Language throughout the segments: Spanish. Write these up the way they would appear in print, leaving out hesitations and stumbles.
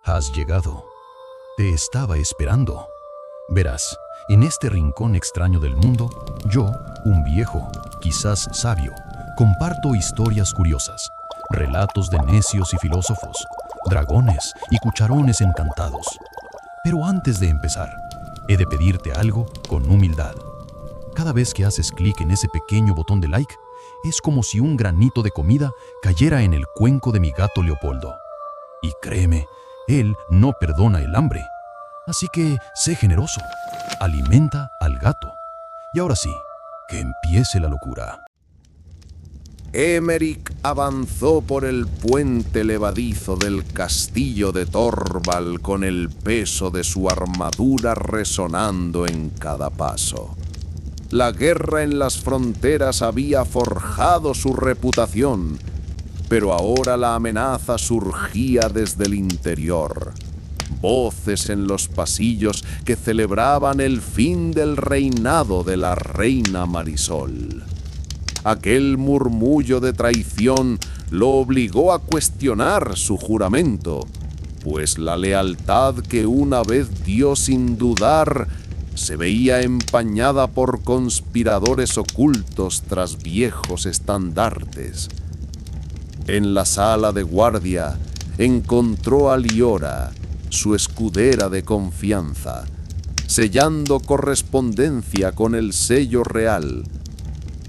Has llegado. Te estaba esperando. Verás, en este rincón extraño del mundo, yo, un viejo, quizás sabio, comparto historias curiosas, relatos de necios y filósofos, dragones y cucharones encantados. Pero antes de empezar, he de pedirte algo con humildad. Cada vez que haces clic en ese pequeño botón de like, es como si un granito de comida cayera en el cuenco de mi gato Leopoldo. Y créeme, él no perdona el hambre. Así que sé generoso, alimenta al gato. Y ahora sí, que empiece la locura. Emeric avanzó por el puente levadizo del castillo de Thorvald con el peso de su armadura resonando en cada paso. La guerra en las fronteras había forjado su reputación, pero ahora la amenaza surgía desde el interior. Voces en los pasillos que celebraban el fin del reinado de la reina Marisol. Aquel murmullo de traición lo obligó a cuestionar su juramento, pues la lealtad que una vez dio sin dudar se veía empañada por conspiradores ocultos tras viejos estandartes. En la sala de guardia encontró a Liora, su escudera de confianza, sellando correspondencia con el sello real.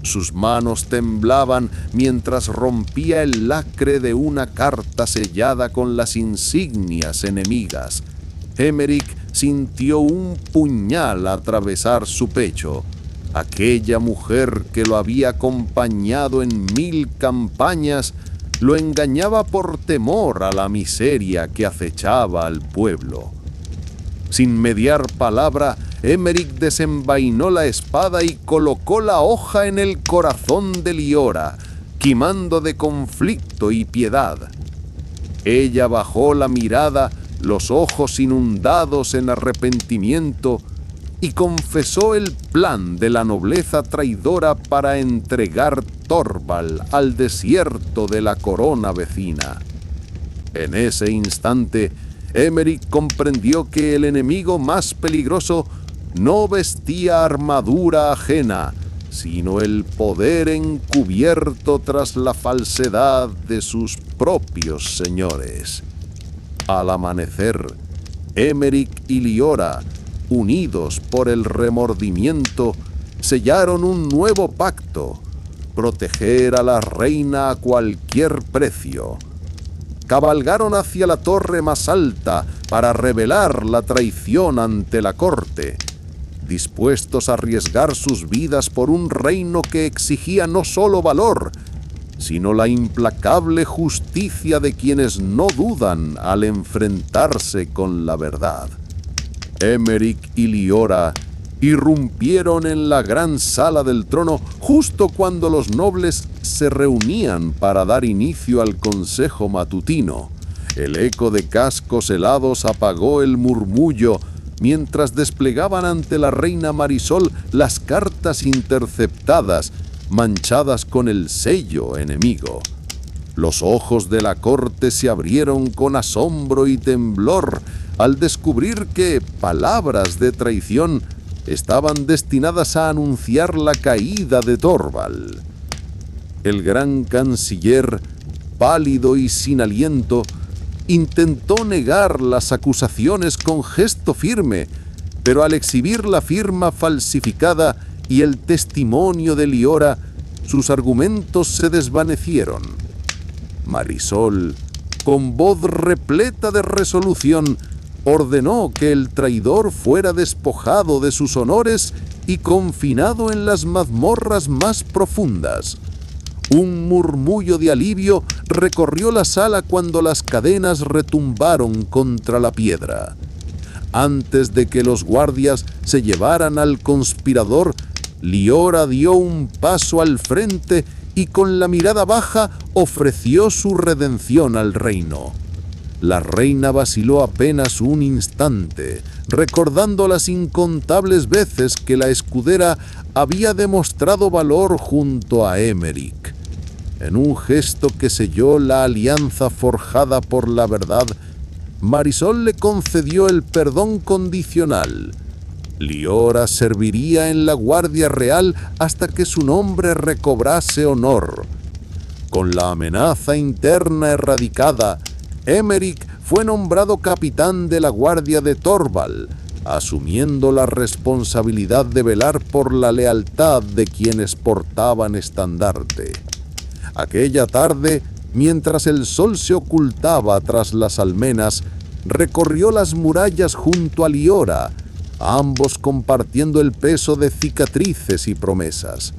Sus manos temblaban mientras rompía el lacre de una carta sellada con las insignias enemigas. Emeric sintió un puñal atravesar su pecho. Aquella mujer que lo había acompañado en 1000 campañas lo engañaba por temor a la miseria que acechaba al pueblo. Sin mediar palabra, Emeric desenvainó la espada y colocó la hoja en el corazón de Liora, quimando de conflicto y piedad. Ella bajó la mirada, los ojos inundados en arrepentimiento, y confesó el plan de la nobleza traidora para entregar Thorvald al desierto de la corona vecina. En ese instante, Emeric comprendió que el enemigo más peligroso no vestía armadura ajena, sino el poder encubierto tras la falsedad de sus propios señores. Al amanecer, Emeric y Liora, unidos por el remordimiento, sellaron un nuevo pacto: proteger a la reina a cualquier precio. Cabalgaron hacia la torre más alta para revelar la traición ante la corte, dispuestos a arriesgar sus vidas por un reino que exigía no solo valor, sino la implacable justicia de quienes no dudan al enfrentarse con la verdad. Emeric y Liora irrumpieron en la gran sala del trono justo cuando los nobles se reunían para dar inicio al consejo matutino. El eco de cascos helados apagó el murmullo mientras desplegaban ante la reina Marisol las cartas interceptadas, manchadas con el sello enemigo. Los ojos de la corte se abrieron con asombro y temblor al descubrir que palabras de traición estaban destinadas a anunciar la caída de Thorvald. El gran canciller, pálido y sin aliento, intentó negar las acusaciones con gesto firme, pero al exhibir la firma falsificada y el testimonio de Liora, sus argumentos se desvanecieron. Marisol, con voz repleta de resolución, ordenó que el traidor fuera despojado de sus honores y confinado en las mazmorras más profundas. Un murmullo de alivio recorrió la sala cuando las cadenas retumbaron contra la piedra. Antes de que los guardias se llevaran al conspirador, Liora dio un paso al frente y con la mirada baja ofreció su redención al reino. La reina vaciló apenas un instante, recordando las incontables veces que la escudera había demostrado valor junto a Emeric. En un gesto que selló la alianza forjada por la verdad, Marisol le concedió el perdón condicional. Liora serviría en la Guardia Real hasta que su nombre recobrase honor. Con la amenaza interna erradicada, Emeric fue nombrado capitán de la Guardia de Torvald, asumiendo la responsabilidad de velar por la lealtad de quienes portaban estandarte. Aquella tarde, mientras el sol se ocultaba tras las almenas, recorrió las murallas junto a Liora, ambos compartiendo el peso de cicatrices y promesas.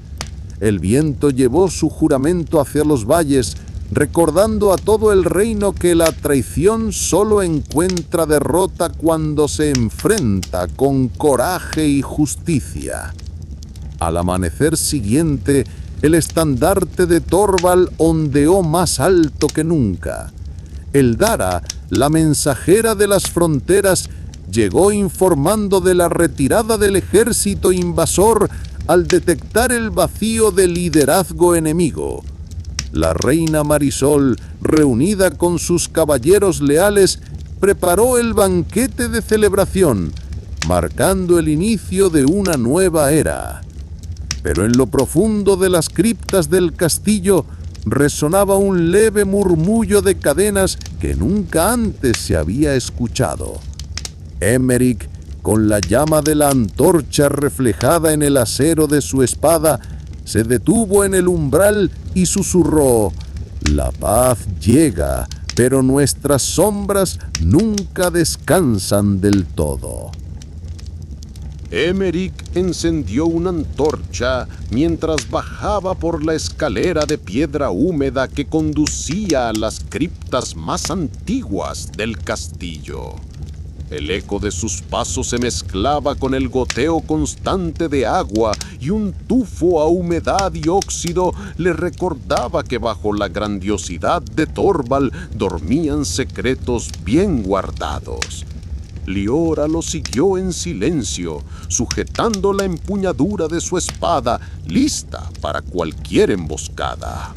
El viento llevó su juramento hacia los valles, recordando a todo el reino que la traición solo encuentra derrota cuando se enfrenta con coraje y justicia. Al amanecer siguiente, el estandarte de Torvald ondeó más alto que nunca. Eldara, la mensajera de las fronteras, llegó informando de la retirada del ejército invasor al detectar el vacío del liderazgo enemigo. La reina Marisol, reunida con sus caballeros leales, preparó el banquete de celebración, marcando el inicio de una nueva era. Pero en lo profundo de las criptas del castillo resonaba un leve murmullo de cadenas que nunca antes se había escuchado. Emeric, con la llama de la antorcha reflejada en el acero de su espada, se detuvo en el umbral y susurró: «La paz llega, pero nuestras sombras nunca descansan del todo». Emeric encendió una antorcha mientras bajaba por la escalera de piedra húmeda que conducía a las criptas más antiguas del castillo. El eco de sus pasos se mezclaba con el goteo constante de agua y un tufo a humedad y óxido le recordaba que bajo la grandiosidad de Torvald dormían secretos bien guardados. Liora lo siguió en silencio, sujetando la empuñadura de su espada, lista para cualquier emboscada.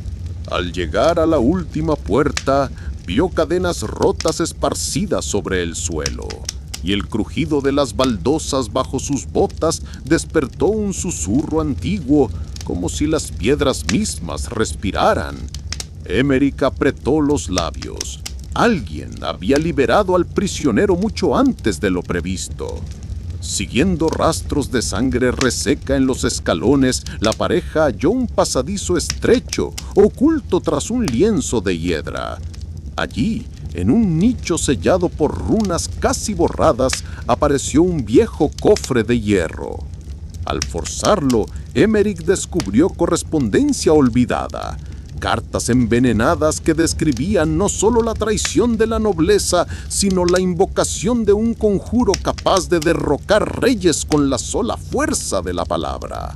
Al llegar a la última puerta, vio cadenas rotas esparcidas sobre el suelo, y el crujido de las baldosas bajo sus botas despertó un susurro antiguo, como si las piedras mismas respiraran. Emeric apretó los labios. Alguien había liberado al prisionero mucho antes de lo previsto. Siguiendo rastros de sangre reseca en los escalones, la pareja halló un pasadizo estrecho, oculto tras un lienzo de hiedra. Allí, en un nicho sellado por runas casi borradas, apareció un viejo cofre de hierro. Al forzarlo, Emeric descubrió correspondencia olvidada. Cartas envenenadas que describían no solo la traición de la nobleza, sino la invocación de un conjuro capaz de derrocar reyes con la sola fuerza de la palabra.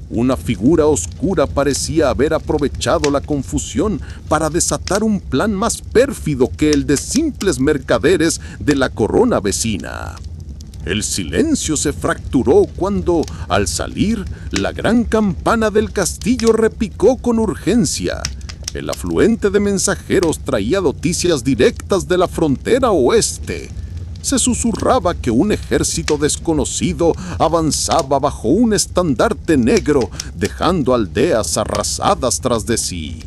Una figura oscura parecía haber aprovechado la confusión para desatar un plan más pérfido que el de simples mercaderes de la corona vecina. El silencio se fracturó cuando, al salir, la gran campana del castillo repicó con urgencia. El afluente de mensajeros traía noticias directas de la frontera oeste. Se susurraba que un ejército desconocido avanzaba bajo un estandarte negro, dejando aldeas arrasadas tras de sí.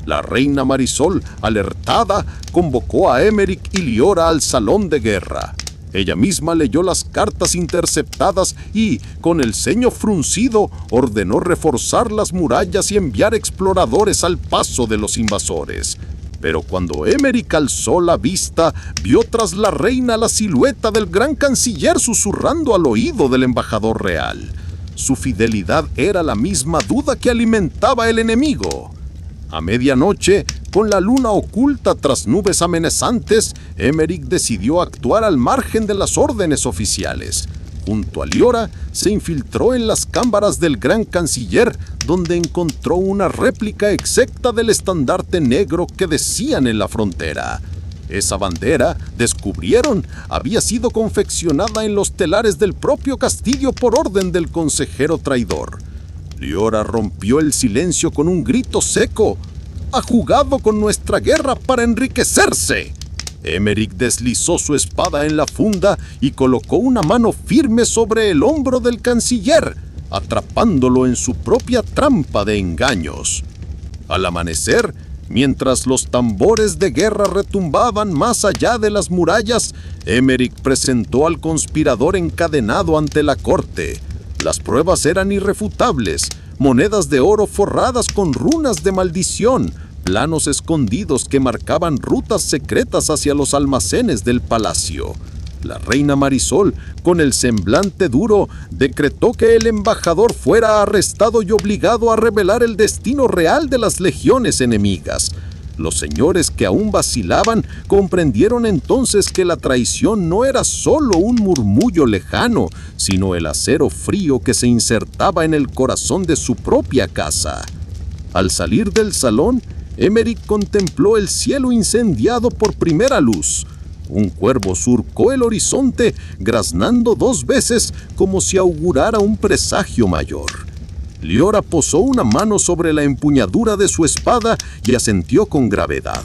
La reina Marisol, alertada, convocó a Emeric y Liora al salón de guerra. Ella misma leyó las cartas interceptadas y, con el ceño fruncido, ordenó reforzar las murallas y enviar exploradores al paso de los invasores. Pero cuando Emeric alzó la vista, vio tras la reina la silueta del gran canciller susurrando al oído del embajador real. Su fidelidad era la misma duda que alimentaba el enemigo. A medianoche, con la luna oculta tras nubes amenazantes, Emeric decidió actuar al margen de las órdenes oficiales. Junto a Liora, se infiltró en las cámaras del gran canciller, donde encontró una réplica exacta del estandarte negro que decían en la frontera. Esa bandera, descubrieron, había sido confeccionada en los telares del propio castillo por orden del consejero traidor. Liora rompió el silencio con un grito seco. «¡Ha jugado con nuestra guerra para enriquecerse!». Emeric deslizó su espada en la funda y colocó una mano firme sobre el hombro del canciller, atrapándolo en su propia trampa de engaños. Al amanecer, mientras los tambores de guerra retumbaban más allá de las murallas, Emeric presentó al conspirador encadenado ante la corte. Las pruebas eran irrefutables: monedas de oro forradas con runas de maldición, planos escondidos que marcaban rutas secretas hacia los almacenes del palacio. La reina Marisol, con el semblante duro, decretó que el embajador fuera arrestado y obligado a revelar el destino real de las legiones enemigas. Los señores que aún vacilaban comprendieron entonces que la traición no era solo un murmullo lejano, sino el acero frío que se insertaba en el corazón de su propia casa. Al salir del salón, Emeric contempló el cielo incendiado por primera luz. Un cuervo surcó el horizonte, graznando 2 veces como si augurara un presagio mayor. Liora posó una mano sobre la empuñadura de su espada y asintió con gravedad.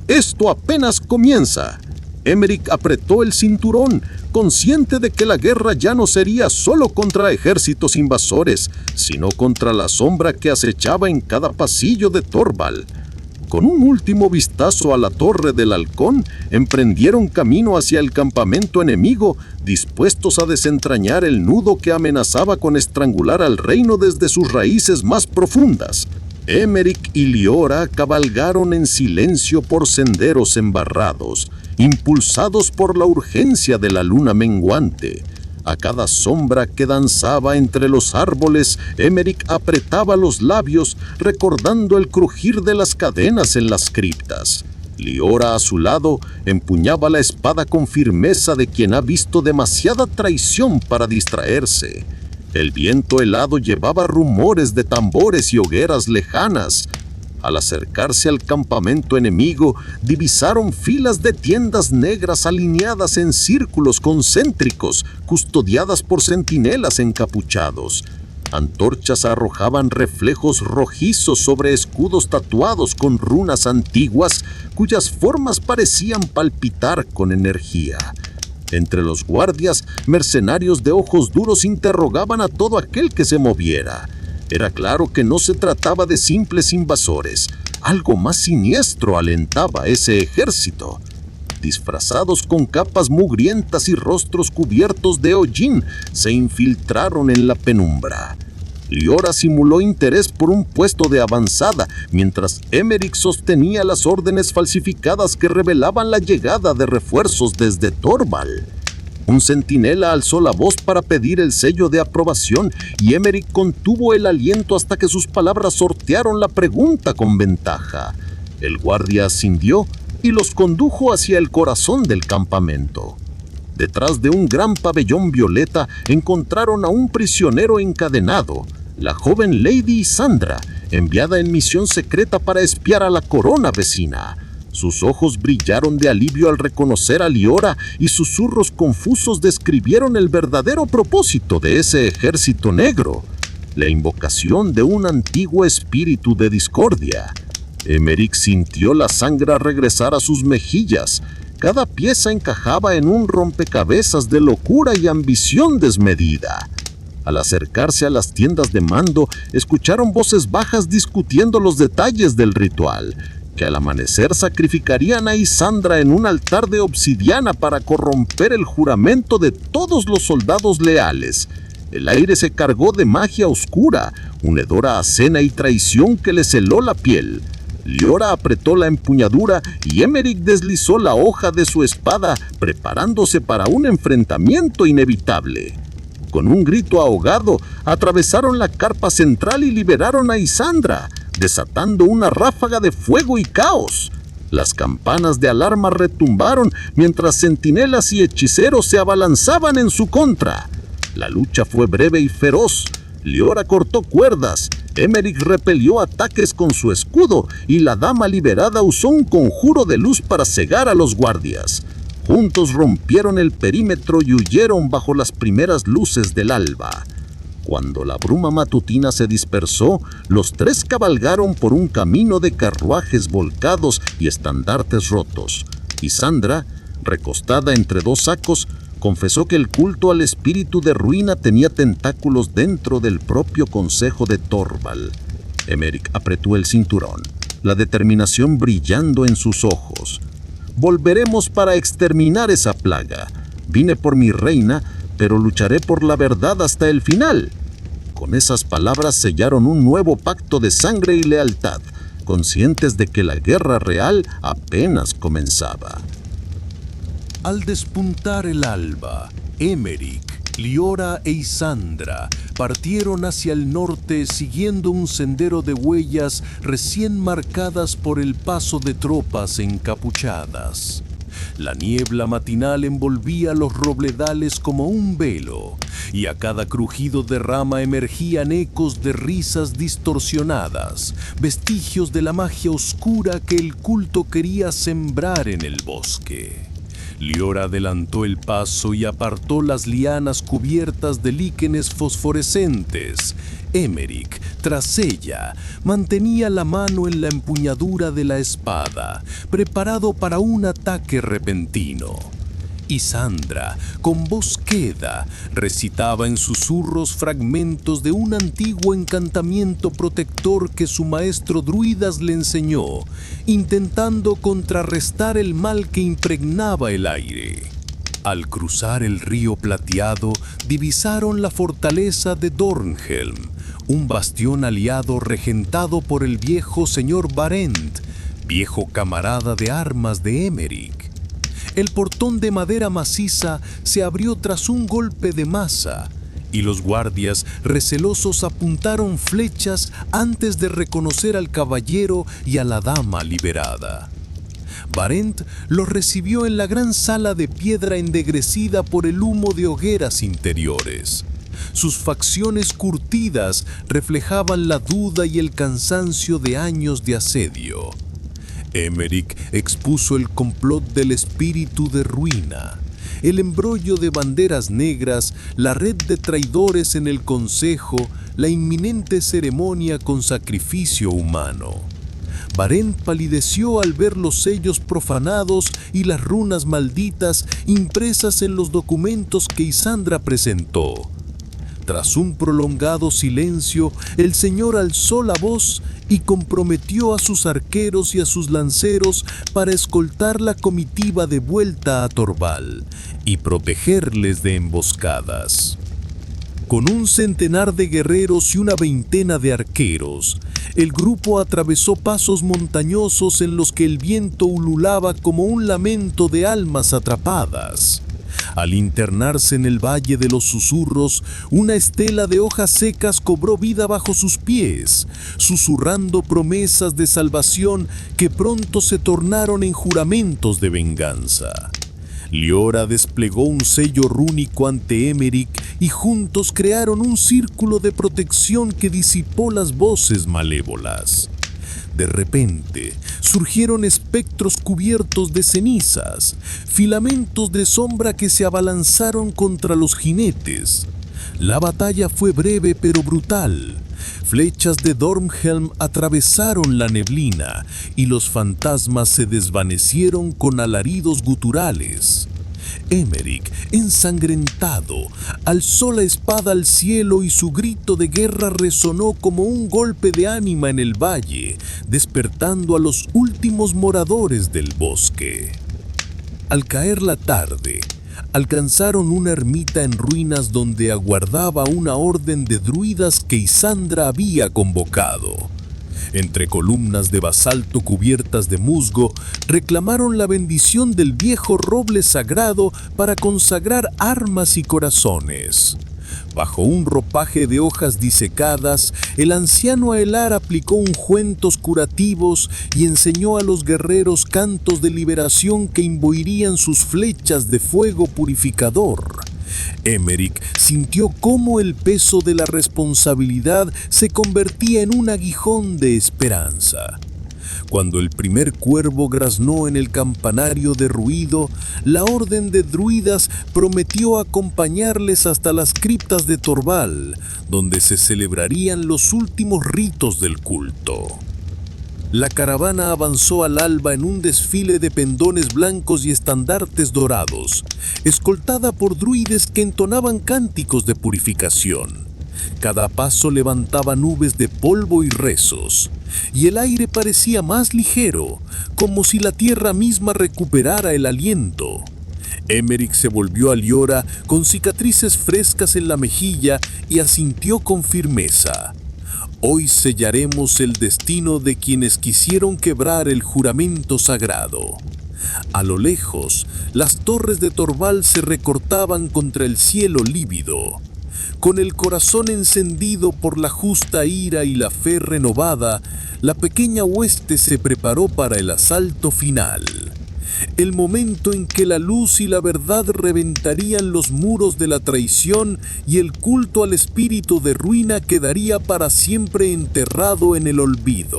«Esto apenas comienza». Emeric apretó el cinturón, consciente de que la guerra ya no sería solo contra ejércitos invasores, sino contra la sombra que acechaba en cada pasillo de Torvald. Con un último vistazo a la Torre del Halcón, emprendieron camino hacia el campamento enemigo, dispuestos a desentrañar el nudo que amenazaba con estrangular al reino desde sus raíces más profundas. Emeric y Liora cabalgaron en silencio por senderos embarrados, impulsados por la urgencia de la luna menguante. A cada sombra que danzaba entre los árboles, Emeric apretaba los labios, recordando el crujir de las cadenas en las criptas. Liora, a su lado, empuñaba la espada con firmeza de quien ha visto demasiada traición para distraerse. El viento helado llevaba rumores de tambores y hogueras lejanas. Al acercarse al campamento enemigo, divisaron filas de tiendas negras alineadas en círculos concéntricos, custodiadas por centinelas encapuchados. Antorchas arrojaban reflejos rojizos sobre escudos tatuados con runas antiguas, cuyas formas parecían palpitar con energía. Entre los guardias, mercenarios de ojos duros interrogaban a todo aquel que se moviera. Era claro que no se trataba de simples invasores. Algo más siniestro alentaba ese ejército. Disfrazados con capas mugrientas y rostros cubiertos de hollín, se infiltraron en la penumbra. Liora simuló interés por un puesto de avanzada, mientras Emeric sostenía las órdenes falsificadas que revelaban la llegada de refuerzos desde Torvald. Un centinela alzó la voz para pedir el sello de aprobación y Emeric contuvo el aliento hasta que sus palabras sortearon la pregunta con ventaja. El guardia ascendió y los condujo hacia el corazón del campamento. Detrás de un gran pabellón violeta encontraron a un prisionero encadenado, la joven Lady Sandra, enviada en misión secreta para espiar a la corona vecina. Sus ojos brillaron de alivio al reconocer a Liora y susurros confusos describieron el verdadero propósito de ese ejército negro: la invocación de un antiguo espíritu de discordia. Emeric sintió la sangre regresar a sus mejillas. Cada pieza encajaba en un rompecabezas de locura y ambición desmedida. Al acercarse a las tiendas de mando, escucharon voces bajas discutiendo los detalles del ritual, que al amanecer sacrificarían a Isandra en un altar de obsidiana para corromper el juramento de todos los soldados leales. El aire se cargó de magia oscura, un hedor a acena y traición que le heló la piel. Liora apretó la empuñadura y Emeric deslizó la hoja de su espada, preparándose para un enfrentamiento inevitable. Con un grito ahogado, atravesaron la carpa central y liberaron a Isandra, desatando una ráfaga de fuego y caos. Las campanas de alarma retumbaron mientras centinelas y hechiceros se abalanzaban en su contra. La lucha fue breve y feroz. Liora cortó cuerdas, Emeric repelió ataques con su escudo y la dama liberada usó un conjuro de luz para cegar a los guardias. Juntos rompieron el perímetro y huyeron bajo las primeras luces del alba. Cuando la bruma matutina se dispersó, los 3 cabalgaron por un camino de carruajes volcados y estandartes rotos. y Sandra, recostada entre dos sacos, confesó que el culto al espíritu de ruina tenía tentáculos dentro del propio consejo de Thorvald. Emeric apretó el cinturón, la determinación brillando en sus ojos. «Volveremos para exterminar esa plaga. Vine por mi reina, pero lucharé por la verdad hasta el final». Con esas palabras sellaron un nuevo pacto de sangre y lealtad, conscientes de que la guerra real apenas comenzaba. Al despuntar el alba, Emeric, Liora e Isandra partieron hacia el norte siguiendo un sendero de huellas recién marcadas por el paso de tropas encapuchadas. La niebla matinal envolvía los robledales como un velo, y a cada crujido de rama emergían ecos de risas distorsionadas, vestigios de la magia oscura que el culto quería sembrar en el bosque. Liora adelantó el paso y apartó las lianas cubiertas de líquenes fosforescentes. Emeric, tras ella, mantenía la mano en la empuñadura de la espada, preparado para un ataque repentino. Y Sandra, con voz queda, recitaba en susurros fragmentos de un antiguo encantamiento protector que su maestro druidas le enseñó, intentando contrarrestar el mal que impregnaba el aire. Al cruzar el río plateado, divisaron la fortaleza de Dornhelm, un bastión aliado regentado por el viejo señor Barent, viejo camarada de armas de Emeric. El portón de madera maciza se abrió tras un golpe de maza, y los guardias recelosos apuntaron flechas antes de reconocer al caballero y a la dama liberada. Barent los recibió en la gran sala de piedra ennegrecida por el humo de hogueras interiores. Sus facciones curtidas reflejaban la duda y el cansancio de años de asedio. Emeric expuso el complot del espíritu de ruina, el embrollo de banderas negras, la red de traidores en el consejo, la inminente ceremonia con sacrificio humano. Barent palideció al ver los sellos profanados y las runas malditas impresas en los documentos que Isandra presentó. Tras un prolongado silencio, el señor alzó la voz y comprometió a sus arqueros y a sus lanceros para escoltar la comitiva de vuelta a Thorvald y protegerles de emboscadas. Con un centenar de guerreros y una veintena de arqueros, el grupo atravesó pasos montañosos en los que el viento ululaba como un lamento de almas atrapadas. Al internarse en el Valle de los Susurros, una estela de hojas secas cobró vida bajo sus pies, susurrando promesas de salvación que pronto se tornaron en juramentos de venganza. Liora desplegó un sello rúnico ante Emeric y juntos crearon un círculo de protección que disipó las voces malévolas. De repente, surgieron espectros cubiertos de cenizas, filamentos de sombra que se abalanzaron contra los jinetes. La batalla fue breve pero brutal. Flechas de Dornhelm atravesaron la neblina y los fantasmas se desvanecieron con alaridos guturales. Emeric, ensangrentado, alzó la espada al cielo y su grito de guerra resonó como un golpe de ánima en el valle, despertando a los últimos moradores del bosque. Al caer la tarde, alcanzaron una ermita en ruinas donde aguardaba una orden de druidas que Isandra había convocado. Entre columnas de basalto cubiertas de musgo, reclamaron la bendición del viejo roble sagrado para consagrar armas y corazones. Bajo un ropaje de hojas disecadas, el anciano Aelar aplicó ungüentos curativos y enseñó a los guerreros cantos de liberación que imbuirían sus flechas de fuego purificador. Emeric sintió cómo el peso de la responsabilidad se convertía en un aguijón de esperanza. Cuando el primer cuervo graznó en el campanario derruido, la orden de druidas prometió acompañarles hasta las criptas de Thorvald, donde se celebrarían los últimos ritos del culto. La caravana avanzó al alba en un desfile de pendones blancos y estandartes dorados, escoltada por druides que entonaban cánticos de purificación. Cada paso levantaba nubes de polvo y rezos, y el aire parecía más ligero, como si la tierra misma recuperara el aliento. Emeric se volvió a Liora con cicatrices frescas en la mejilla y asintió con firmeza. Hoy sellaremos el destino de quienes quisieron quebrar el juramento sagrado. A lo lejos, las torres de Torvald se recortaban contra el cielo lívido. Con el corazón encendido por la justa ira y la fe renovada, la pequeña hueste se preparó para el asalto final. El momento en que la luz y la verdad reventarían los muros de la traición y el culto al espíritu de ruina quedaría para siempre enterrado en el olvido.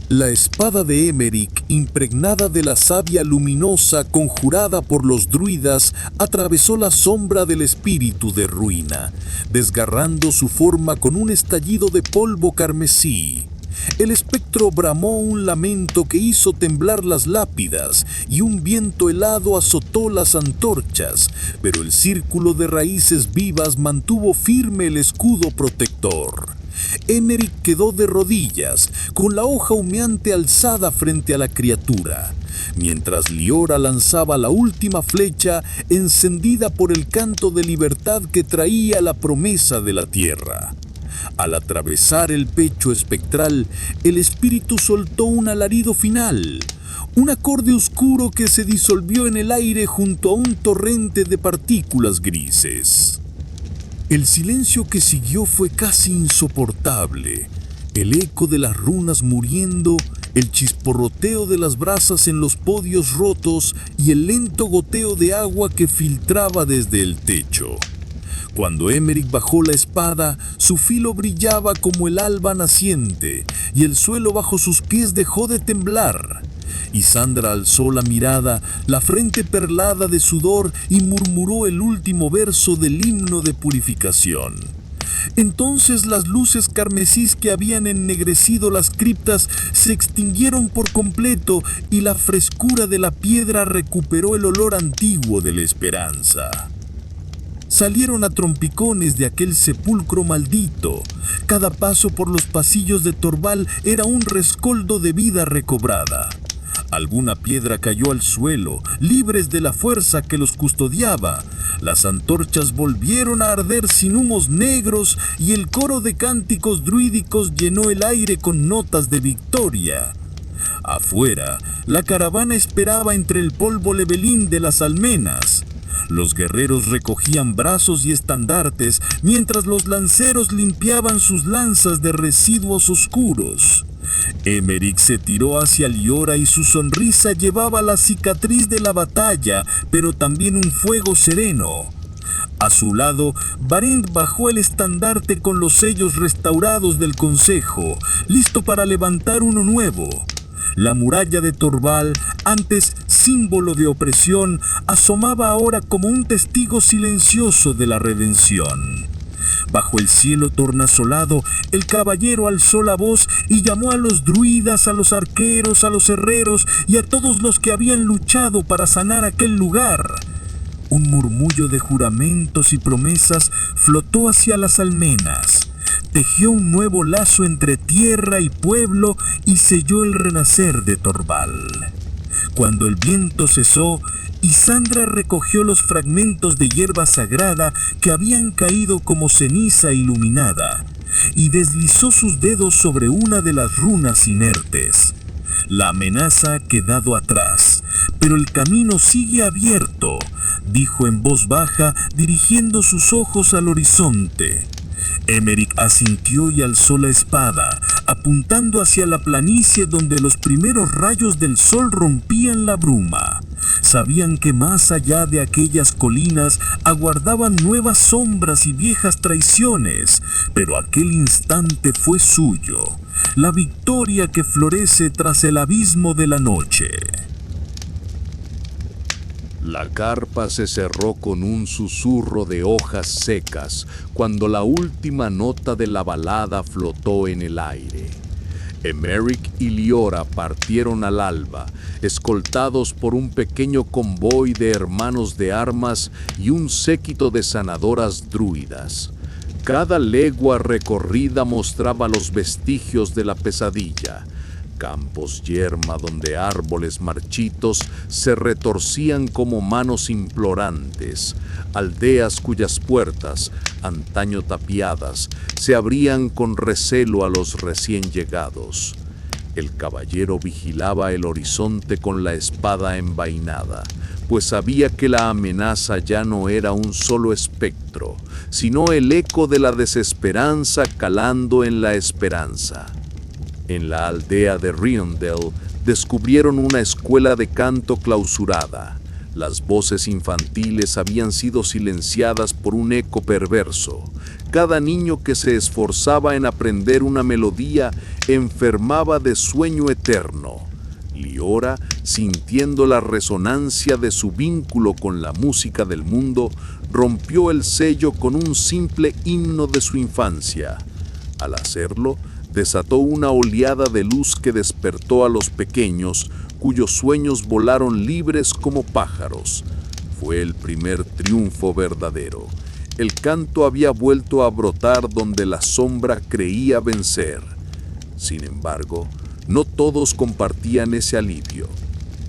La espada de Emeric, impregnada de la savia luminosa conjurada por los druidas, atravesó la sombra del espíritu de ruina, desgarrando su forma con un estallido de polvo carmesí. El espectro bramó un lamento que hizo temblar las lápidas y un viento helado azotó las antorchas, pero el círculo de raíces vivas mantuvo firme el escudo protector. Emeric quedó de rodillas, con la hoja humeante alzada frente a la criatura, mientras Liora lanzaba la última flecha encendida por el canto de libertad que traía la promesa de la tierra. Al atravesar el pecho espectral, el espíritu soltó un alarido final, un acorde oscuro que se disolvió en el aire junto a un torrente de partículas grises. El silencio que siguió fue casi insoportable. El eco de las runas muriendo, el chisporroteo de las brasas en los podios rotos y el lento goteo de agua que filtraba desde el techo. Cuando Emeric bajó la espada, su filo brillaba como el alba naciente, y el suelo bajo sus pies dejó de temblar. Y Sandra alzó la mirada, la frente perlada de sudor, y murmuró el último verso del himno de purificación. Entonces las luces carmesís que habían ennegrecido las criptas se extinguieron por completo y la frescura de la piedra recuperó el olor antiguo de la esperanza. Salieron a trompicones de aquel sepulcro maldito. Cada paso por los pasillos de Torvald era un rescoldo de vida recobrada. Alguna piedra cayó al suelo, libres de la fuerza que los custodiaba. Las antorchas volvieron a arder sin humos negros y el coro de cánticos druídicos llenó el aire con notas de victoria. Afuera, la caravana esperaba entre el polvo lebelín de las almenas. Los guerreros recogían brazos y estandartes, mientras los lanceros limpiaban sus lanzas de residuos oscuros. Emeric se tiró hacia Liora y su sonrisa llevaba la cicatriz de la batalla, pero también un fuego sereno. A su lado, Barent bajó el estandarte con los sellos restaurados del consejo, listo para levantar uno nuevo. La muralla de Torvald, antes símbolo de opresión, asomaba ahora como un testigo silencioso de la redención. Bajo el cielo tornasolado, el caballero alzó la voz y llamó a los druidas, a los arqueros, a los herreros y a todos los que habían luchado para sanar aquel lugar. Un murmullo de juramentos y promesas flotó hacia las almenas. Tejió un nuevo lazo entre tierra y pueblo y selló el renacer de Torvald. Cuando el viento cesó, Isandra recogió los fragmentos de hierba sagrada que habían caído como ceniza iluminada y deslizó sus dedos sobre una de las runas inertes. La amenaza ha quedado atrás, pero el camino sigue abierto, dijo en voz baja, dirigiendo sus ojos al horizonte. Emeric asintió y alzó la espada, apuntando hacia la planicie donde los primeros rayos del sol rompían la bruma. Sabían que más allá de aquellas colinas aguardaban nuevas sombras y viejas traiciones, pero aquel instante fue suyo, la victoria que florece tras el abismo de la noche. La carpa se cerró con un susurro de hojas secas cuando la última nota de la balada flotó en el aire. Emeric y Liora partieron al alba, escoltados por un pequeño convoy de hermanos de armas y un séquito de sanadoras druidas. Cada legua recorrida mostraba los vestigios de la pesadilla. Campos yerma donde árboles marchitos se retorcían como manos implorantes, aldeas cuyas puertas, antaño tapiadas, se abrían con recelo a los recién llegados. El caballero vigilaba el horizonte con la espada envainada, pues sabía que la amenaza ya no era un solo espectro, sino el eco de la desesperanza calando en la esperanza. En la aldea de Riondell descubrieron una escuela de canto clausurada. Las voces infantiles habían sido silenciadas por un eco perverso. Cada niño que se esforzaba en aprender una melodía enfermaba de sueño eterno. Liora, sintiendo la resonancia de su vínculo con la música del mundo, rompió el sello con un simple himno de su infancia. Al hacerlo, desató una oleada de luz que despertó a los pequeños, cuyos sueños volaron libres como pájaros. Fue el primer triunfo verdadero. El canto había vuelto a brotar donde la sombra creía vencer. Sin embargo, no todos compartían ese alivio.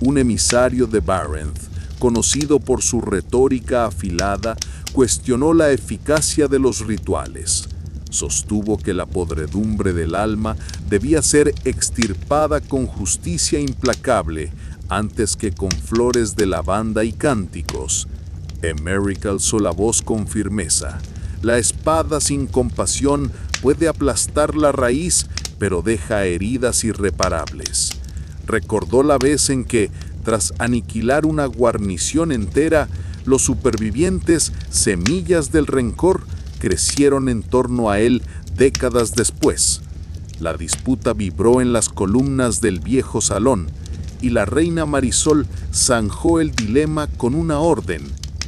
Un emisario de Barenth, conocido por su retórica afilada, cuestionó la eficacia de los rituales. Sostuvo que la podredumbre del alma debía ser extirpada con justicia implacable antes que con flores de lavanda y cánticos. Emeric alzó la voz con firmeza. La espada sin compasión puede aplastar la raíz, pero deja heridas irreparables. Recordó la vez en que, tras aniquilar una guarnición entera, los supervivientes, semillas del rencor, crecieron en torno a él décadas después. La disputa vibró en las columnas del viejo salón, y la reina Marisol zanjó el dilema con una orden: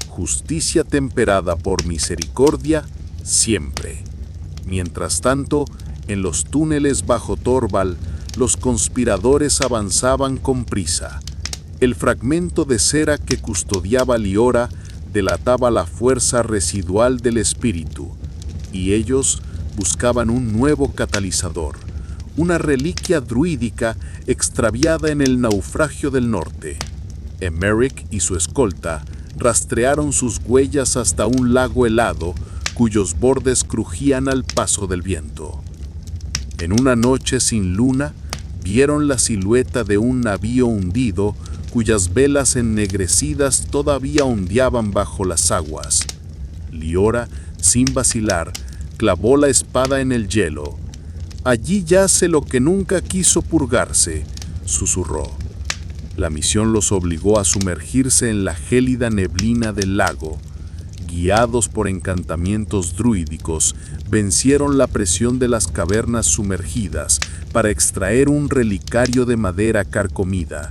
justicia temperada por misericordia, siempre. Mientras tanto, en los túneles bajo Torvald, los conspiradores avanzaban con prisa. El fragmento de cera que custodiaba Liora delataba la fuerza residual del espíritu, y ellos buscaban un nuevo catalizador, una reliquia druídica extraviada en el naufragio del norte. Emeric y su escolta rastrearon sus huellas hasta un lago helado cuyos bordes crujían al paso del viento. En una noche sin luna, vieron la silueta de un navío hundido cuyas velas ennegrecidas todavía ondeaban bajo las aguas. Liora, sin vacilar, clavó la espada en el hielo. «Allí yace lo que nunca quiso purgarse», susurró. La misión los obligó a sumergirse en la gélida neblina del lago. Guiados por encantamientos druídicos, vencieron la presión de las cavernas sumergidas para extraer un relicario de madera carcomida.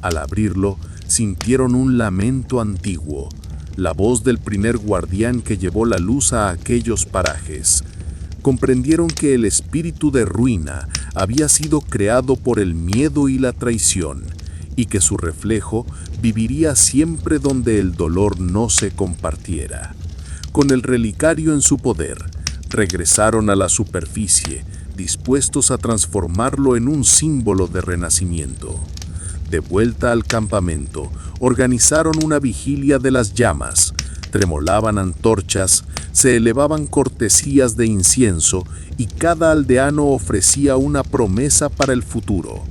Al abrirlo, sintieron un lamento antiguo, la voz del primer guardián que llevó la luz a aquellos parajes. Comprendieron que el espíritu de ruina había sido creado por el miedo y la traición, y que su reflejo viviría siempre donde el dolor no se compartiera. Con el relicario en su poder, regresaron a la superficie, dispuestos a transformarlo en un símbolo de renacimiento. De vuelta al campamento, organizaron una vigilia de las llamas, tremolaban antorchas, se elevaban cortesías de incienso y cada aldeano ofrecía una promesa para el futuro.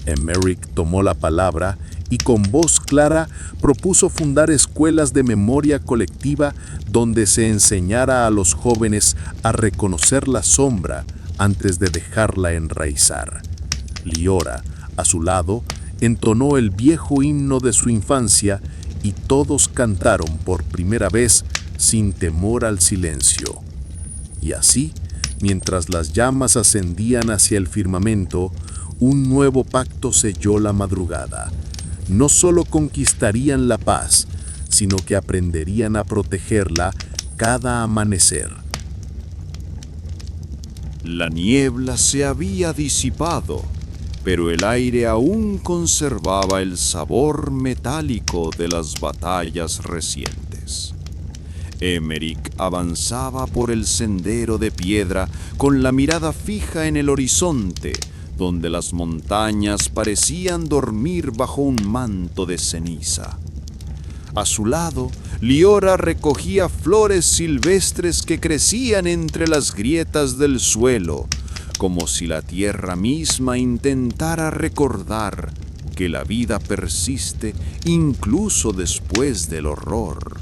Emeric tomó la palabra y con voz clara propuso fundar escuelas de memoria colectiva donde se enseñara a los jóvenes a reconocer la sombra antes de dejarla enraizar. Liora, a su lado, entonó el viejo himno de su infancia y todos cantaron por primera vez sin temor al silencio. Y así, mientras las llamas ascendían hacia el firmamento, un nuevo pacto selló la madrugada. No solo conquistarían la paz, sino que aprenderían a protegerla cada amanecer. La niebla se había disipado, pero el aire aún conservaba el sabor metálico de las batallas recientes. Emeric avanzaba por el sendero de piedra con la mirada fija en el horizonte, donde las montañas parecían dormir bajo un manto de ceniza. A su lado, Liora recogía flores silvestres que crecían entre las grietas del suelo, como si la tierra misma intentara recordar que la vida persiste incluso después del horror.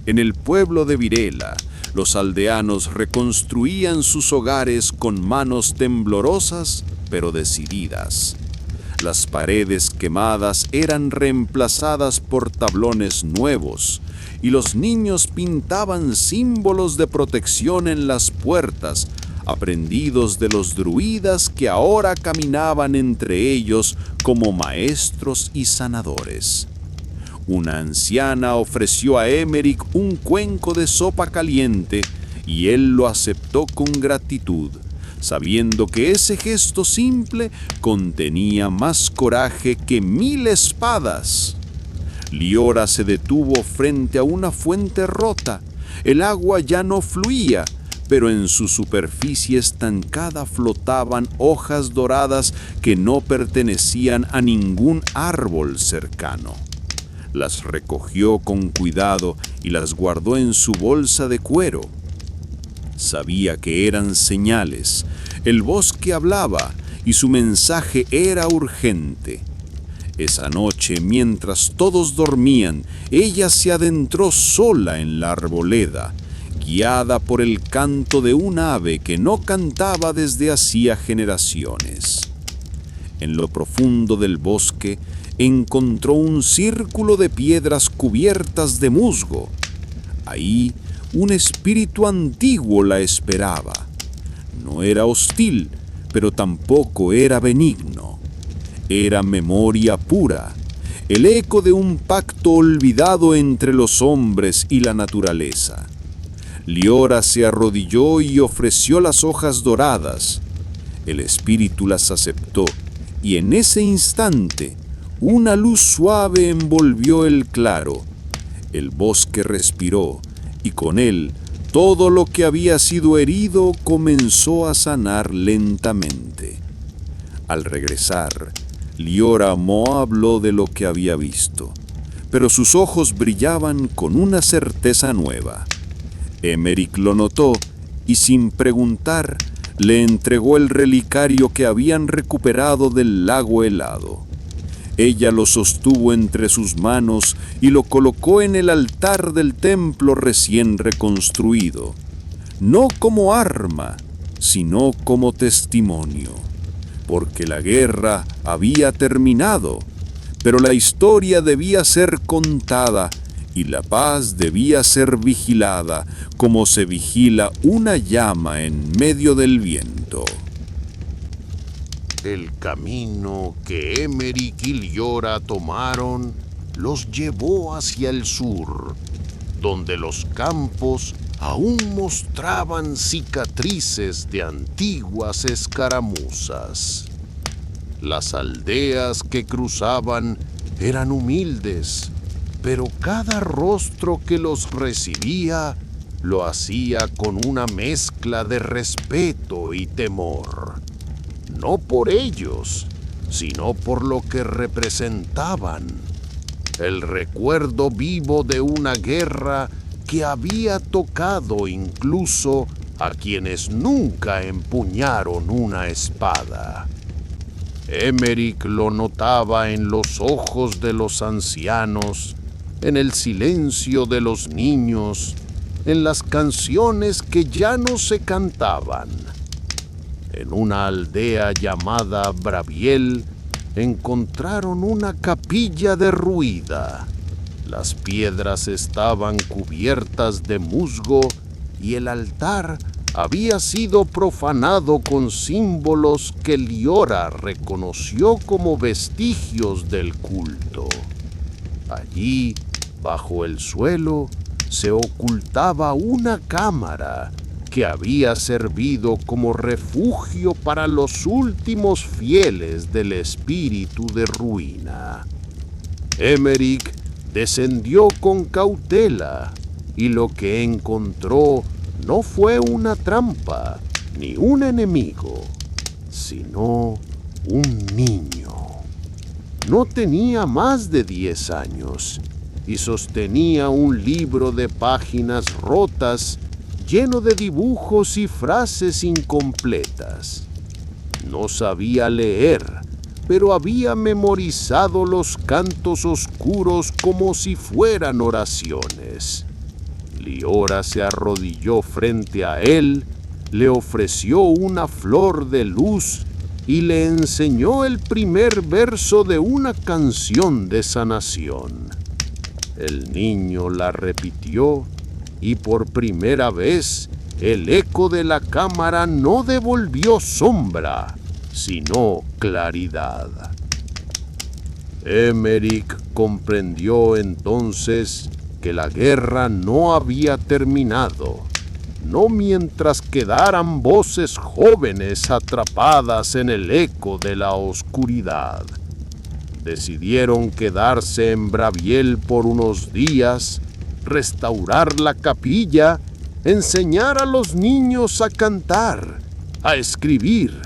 En el pueblo de Virela, los aldeanos reconstruían sus hogares con manos temblorosas pero decididas. Las paredes quemadas eran reemplazadas por tablones nuevos y los niños pintaban símbolos de protección en las puertas, aprendidos de los druidas que ahora caminaban entre ellos como maestros y sanadores. Una anciana ofreció a Emeric un cuenco de sopa caliente y él lo aceptó con gratitud, sabiendo que ese gesto simple contenía más coraje que 1000 espadas. Liora se detuvo frente a una fuente rota. El agua ya no fluía, pero en su superficie estancada flotaban hojas doradas que no pertenecían a ningún árbol cercano. Las recogió con cuidado y las guardó en su bolsa de cuero. Sabía que eran señales. El bosque hablaba y su mensaje era urgente. Esa noche, mientras todos dormían, ella se adentró sola en la arboleda, guiada por el canto de un ave que no cantaba desde hacía generaciones. En lo profundo del bosque encontró un círculo de piedras cubiertas de musgo. Ahí, un espíritu antiguo la esperaba. No era hostil, pero tampoco era benigno. Era memoria pura, el eco de un pacto olvidado entre los hombres y la naturaleza. Liora se arrodilló y ofreció las hojas doradas. El espíritu las aceptó, y en ese instante, una luz suave envolvió el claro. El bosque respiró, y con él todo lo que había sido herido comenzó a sanar lentamente. Al regresar, Liora no habló de lo que había visto, pero sus ojos brillaban con una certeza nueva. Emeric lo notó y sin preguntar le entregó el relicario que habían recuperado del lago helado. Ella lo sostuvo entre sus manos y lo colocó en el altar del templo recién reconstruido, no como arma, sino como testimonio, porque la guerra había terminado, pero la historia debía ser contada y la paz debía ser vigilada como se vigila una llama en medio del viento. El camino que Emeric y Liora tomaron los llevó hacia el sur, donde los campos aún mostraban cicatrices de antiguas escaramuzas. Las aldeas que cruzaban eran humildes, pero cada rostro que los recibía lo hacía con una mezcla de respeto y temor. No por ellos, sino por lo que representaban. El recuerdo vivo de una guerra que había tocado incluso a quienes nunca empuñaron una espada. Emeric lo notaba en los ojos de los ancianos, en el silencio de los niños, en las canciones que ya no se cantaban. En una aldea llamada Braviel encontraron una capilla derruida. Las piedras estaban cubiertas de musgo y el altar había sido profanado con símbolos que Liora reconoció como vestigios del culto. Allí, bajo el suelo, se ocultaba una cámara que había servido como refugio para los últimos fieles del espíritu de ruina. Emeric descendió con cautela y lo que encontró no fue una trampa ni un enemigo, sino un niño. No tenía más de 10 años y sostenía un libro de páginas rotas lleno de dibujos y frases incompletas. No sabía leer, pero había memorizado los cantos oscuros como si fueran oraciones. Liora se arrodilló frente a él, le ofreció una flor de luz y le enseñó el primer verso de una canción de sanación. El niño la repitió y por primera vez el eco de la cámara no devolvió sombra, sino claridad. Emeric comprendió entonces que la guerra no había terminado, no mientras quedaran voces jóvenes atrapadas en el eco de la oscuridad. Decidieron quedarse en Braviel por unos días, restaurar la capilla, enseñar a los niños a cantar, a escribir,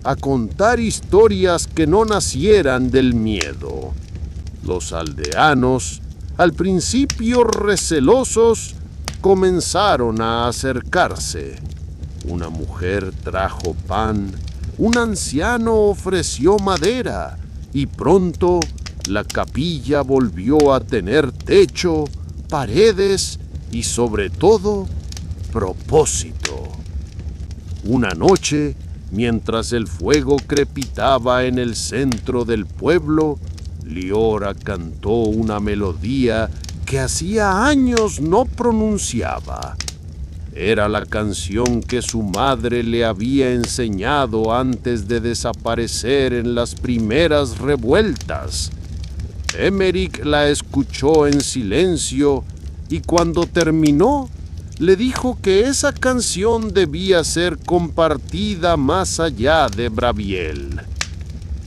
a contar historias que no nacieran del miedo. Los aldeanos, al principio recelosos, comenzaron a acercarse. Una mujer trajo pan, un anciano ofreció madera, y pronto la capilla volvió a tener techo, paredes y sobre todo, propósito. Una noche, mientras el fuego crepitaba en el centro del pueblo, Liora cantó una melodía que hacía años no pronunciaba. Era la canción que su madre le había enseñado antes de desaparecer en las primeras revueltas. Emeric la escuchó en silencio y cuando terminó, le dijo que esa canción debía ser compartida más allá de Braviel.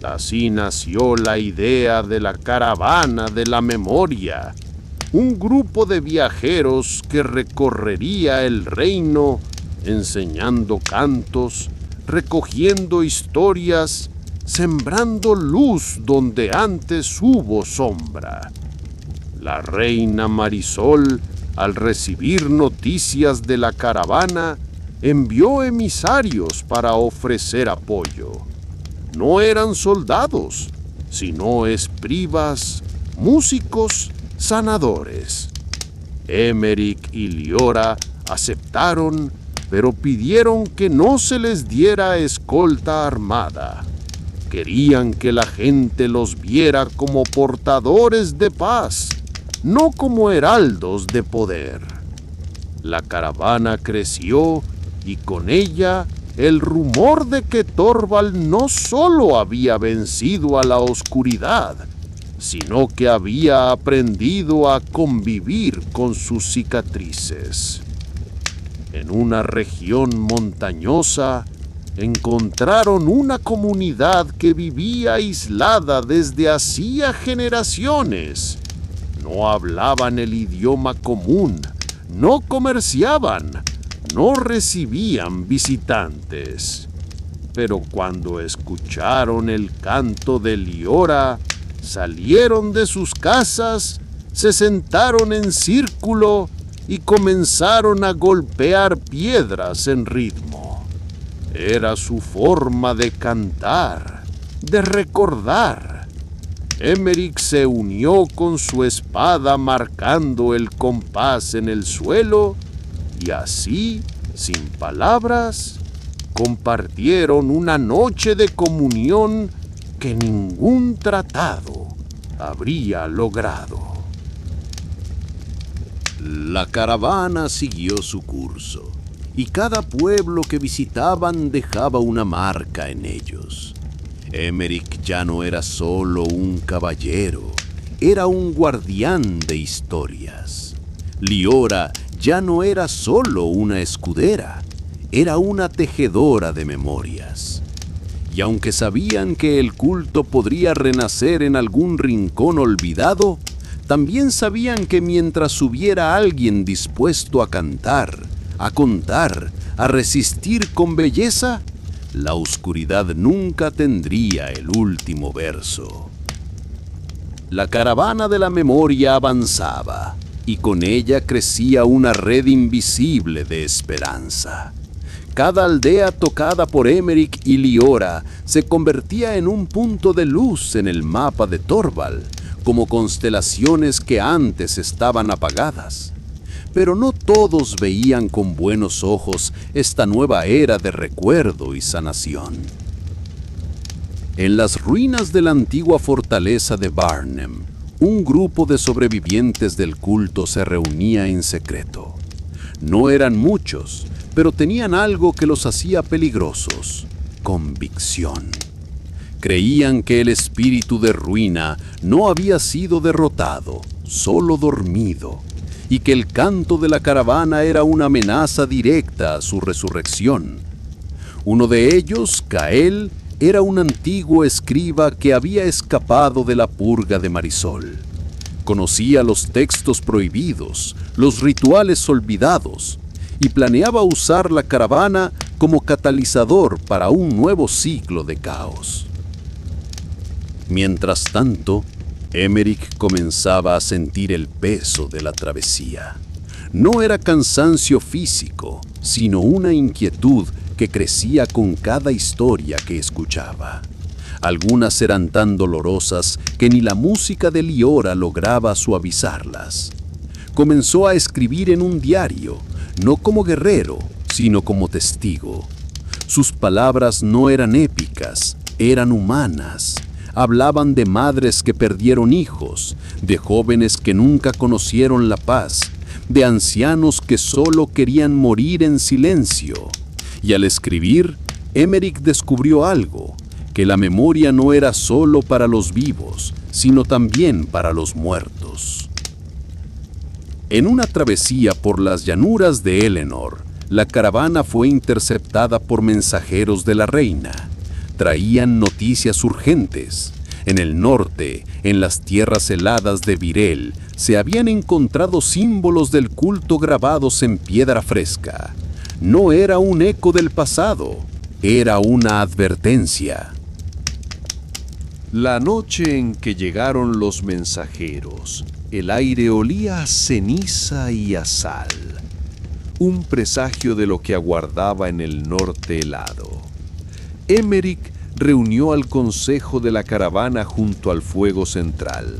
Así nació la idea de la caravana de la memoria, un grupo de viajeros que recorrería el reino enseñando cantos, recogiendo historias, sembrando luz donde antes hubo sombra. La reina Marisol, al recibir noticias de la caravana, envió emisarios para ofrecer apoyo. No eran soldados, sino escribas, músicos, sanadores. Emeric y Liora aceptaron, pero pidieron que no se les diera escolta armada. Querían que la gente los viera como portadores de paz, no como heraldos de poder. La caravana creció y con ella el rumor de que Thorvald no solo había vencido a la oscuridad, sino que había aprendido a convivir con sus cicatrices. En una región montañosa, encontraron una comunidad que vivía aislada desde hacía generaciones. No hablaban el idioma común, no comerciaban, no recibían visitantes. Pero cuando escucharon el canto de Liora, salieron de sus casas, se sentaron en círculo y comenzaron a golpear piedras en ritmo. Era su forma de cantar, de recordar. Emeric se unió con su espada marcando el compás en el suelo y así, sin palabras, compartieron una noche de comunión que ningún tratado habría logrado. La caravana siguió su curso, y cada pueblo que visitaban dejaba una marca en ellos. Emeric ya no era solo un caballero, era un guardián de historias. Liora ya no era solo una escudera, era una tejedora de memorias. Y aunque sabían que el culto podría renacer en algún rincón olvidado, también sabían que mientras hubiera alguien dispuesto a cantar, a contar, a resistir con belleza, la oscuridad nunca tendría el último verso. La caravana de la memoria avanzaba, y con ella crecía una red invisible de esperanza. Cada aldea tocada por Emeric y Liora se convertía en un punto de luz en el mapa de Torvald, como constelaciones que antes estaban apagadas. Pero no todos veían con buenos ojos esta nueva era de recuerdo y sanación. En las ruinas de la antigua fortaleza de Barnhem, un grupo de sobrevivientes del culto se reunía en secreto. No eran muchos, pero tenían algo que los hacía peligrosos: convicción. Creían que el espíritu de ruina no había sido derrotado, solo dormido, y que el canto de la caravana era una amenaza directa a su resurrección. Uno de ellos, Kael, era un antiguo escriba que había escapado de la purga de Marisol. Conocía los textos prohibidos, los rituales olvidados, y planeaba usar la caravana como catalizador para un nuevo ciclo de caos. Mientras tanto, Emeric comenzaba a sentir el peso de la travesía. No era cansancio físico, sino una inquietud que crecía con cada historia que escuchaba. Algunas eran tan dolorosas que ni la música de Liora lograba suavizarlas. Comenzó a escribir en un diario, no como guerrero, sino como testigo. Sus palabras no eran épicas, eran humanas. Hablaban de madres que perdieron hijos, de jóvenes que nunca conocieron la paz, de ancianos que solo querían morir en silencio. Y al escribir, Emeric descubrió algo: que la memoria no era solo para los vivos, sino también para los muertos. En una travesía por las llanuras de Eleanor, la caravana fue interceptada por mensajeros de la reina. Traían noticias urgentes. En el norte, en las tierras heladas de Virel, se habían encontrado símbolos del culto grabados en piedra fresca. No era un eco del pasado, era una advertencia. La noche en que llegaron los mensajeros, el aire olía a ceniza y a sal, un presagio de lo que aguardaba en el norte helado. Emeric reunió al consejo de la caravana junto al fuego central.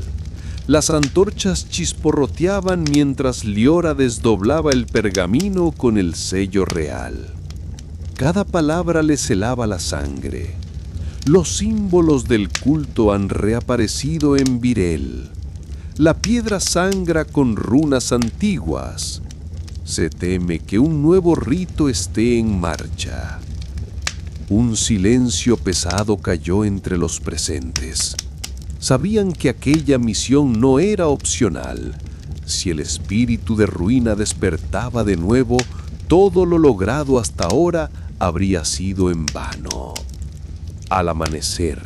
Las antorchas chisporroteaban mientras Liora desdoblaba el pergamino con el sello real. Cada palabra le helaba la sangre. Los símbolos del culto han reaparecido en Virel. La piedra sangra con runas antiguas. Se teme que un nuevo rito esté en marcha. Un silencio pesado cayó entre los presentes. Sabían que aquella misión no era opcional. Si el espíritu de ruina despertaba de nuevo, todo lo logrado hasta ahora habría sido en vano. Al amanecer,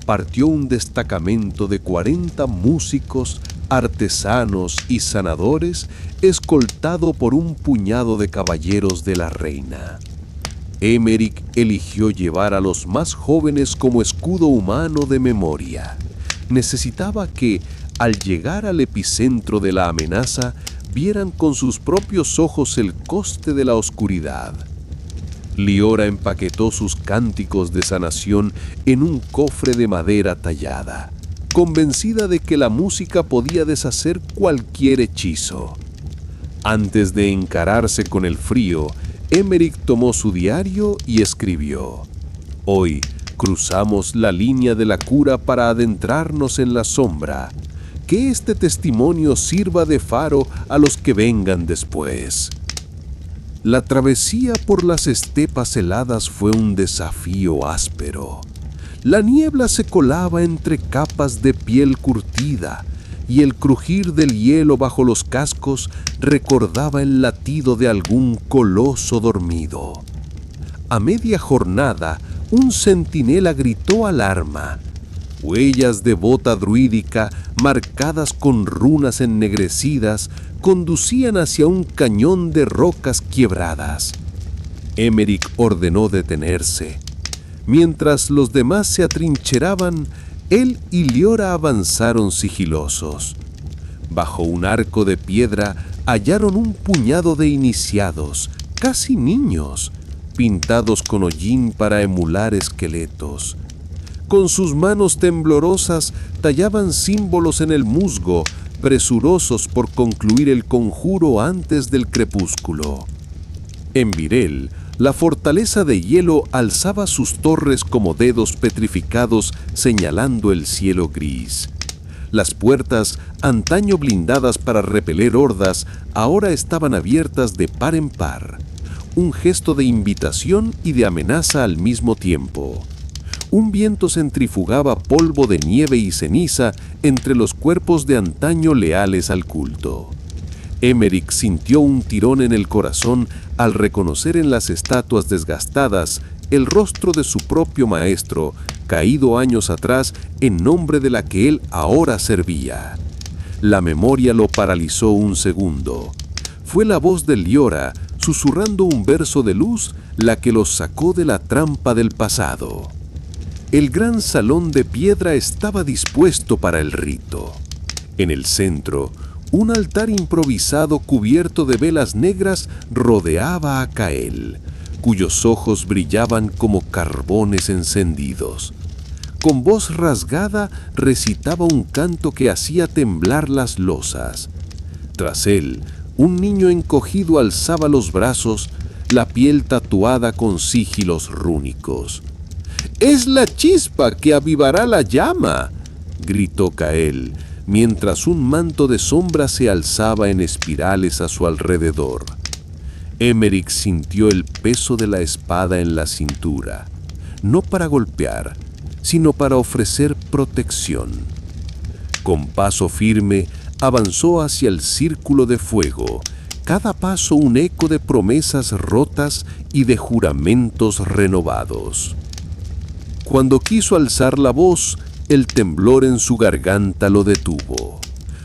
partió un destacamento de 40 músicos, artesanos y sanadores, escoltado por un puñado de caballeros de la reina. Emeric eligió llevar a los más jóvenes como escudo humano de memoria. Necesitaba que, al llegar al epicentro de la amenaza, vieran con sus propios ojos el coste de la oscuridad. Liora empaquetó sus cánticos de sanación en un cofre de madera tallada, convencida de que la música podía deshacer cualquier hechizo. Antes de encararse con el frío, Emeric tomó su diario y escribió: «Hoy cruzamos la línea de la cura para adentrarnos en la sombra. Que este testimonio sirva de faro a los que vengan después». La travesía por las estepas heladas fue un desafío áspero. La niebla se colaba entre capas de piel curtida, y el crujir del hielo bajo los cascos recordaba el latido de algún coloso dormido. A media jornada, un centinela gritó alarma. Huellas de bota druídica, marcadas con runas ennegrecidas, conducían hacia un cañón de rocas quiebradas. Emeric ordenó detenerse. Mientras los demás se atrincheraban, él y Liora avanzaron sigilosos. Bajo un arco de piedra hallaron un puñado de iniciados, casi niños, pintados con hollín para emular esqueletos. Con sus manos temblorosas tallaban símbolos en el musgo, presurosos por concluir el conjuro antes del crepúsculo. En Virel, la fortaleza de hielo alzaba sus torres como dedos petrificados señalando el cielo gris. Las puertas, antaño blindadas para repeler hordas, ahora estaban abiertas de par en par. Un gesto de invitación y de amenaza al mismo tiempo. Un viento centrifugaba polvo de nieve y ceniza entre los cuerpos de antaño leales al culto. Emeric sintió un tirón en el corazón al reconocer en las estatuas desgastadas el rostro de su propio maestro, caído años atrás en nombre de la que él ahora servía. La memoria lo paralizó un segundo. Fue la voz de Liora, susurrando un verso de luz, la que los sacó de la trampa del pasado. El gran salón de piedra estaba dispuesto para el rito. En el centro, un altar improvisado cubierto de velas negras rodeaba a Cael, cuyos ojos brillaban como carbones encendidos. Con voz rasgada recitaba un canto que hacía temblar las losas. Tras él, un niño encogido alzaba los brazos, la piel tatuada con sigilos rúnicos. «¡Es la chispa que avivará la llama!», gritó Cael, mientras un manto de sombra se alzaba en espirales a su alrededor. Emeric sintió el peso de la espada en la cintura, no para golpear, sino para ofrecer protección. Con paso firme, avanzó hacia el círculo de fuego, cada paso un eco de promesas rotas y de juramentos renovados. Cuando quiso alzar la voz, el temblor en su garganta lo detuvo.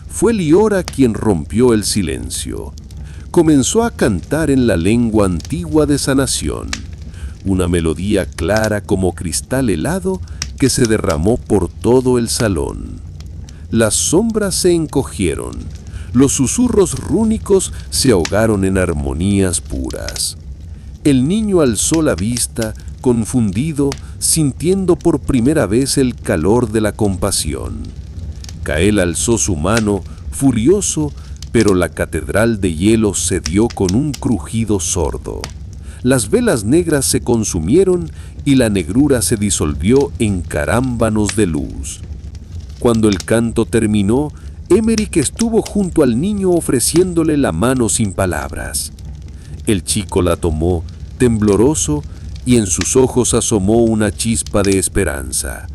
Fue Liora quien rompió el silencio. Comenzó a cantar en la lengua antigua de sanación, una melodía clara como cristal helado que se derramó por todo el salón. Las sombras se encogieron, los susurros rúnicos se ahogaron en armonías puras. El niño alzó la vista, confundido, sintiendo por primera vez el calor de la compasión. Cael alzó su mano, furioso, pero la catedral de hielo cedió con un crujido sordo. Las velas negras se consumieron y la negrura se disolvió en carámbanos de luz. Cuando el canto terminó, Emeric estuvo junto al niño ofreciéndole la mano sin palabras. El chico la tomó, tembloroso, y en sus ojos asomó una chispa de esperanza.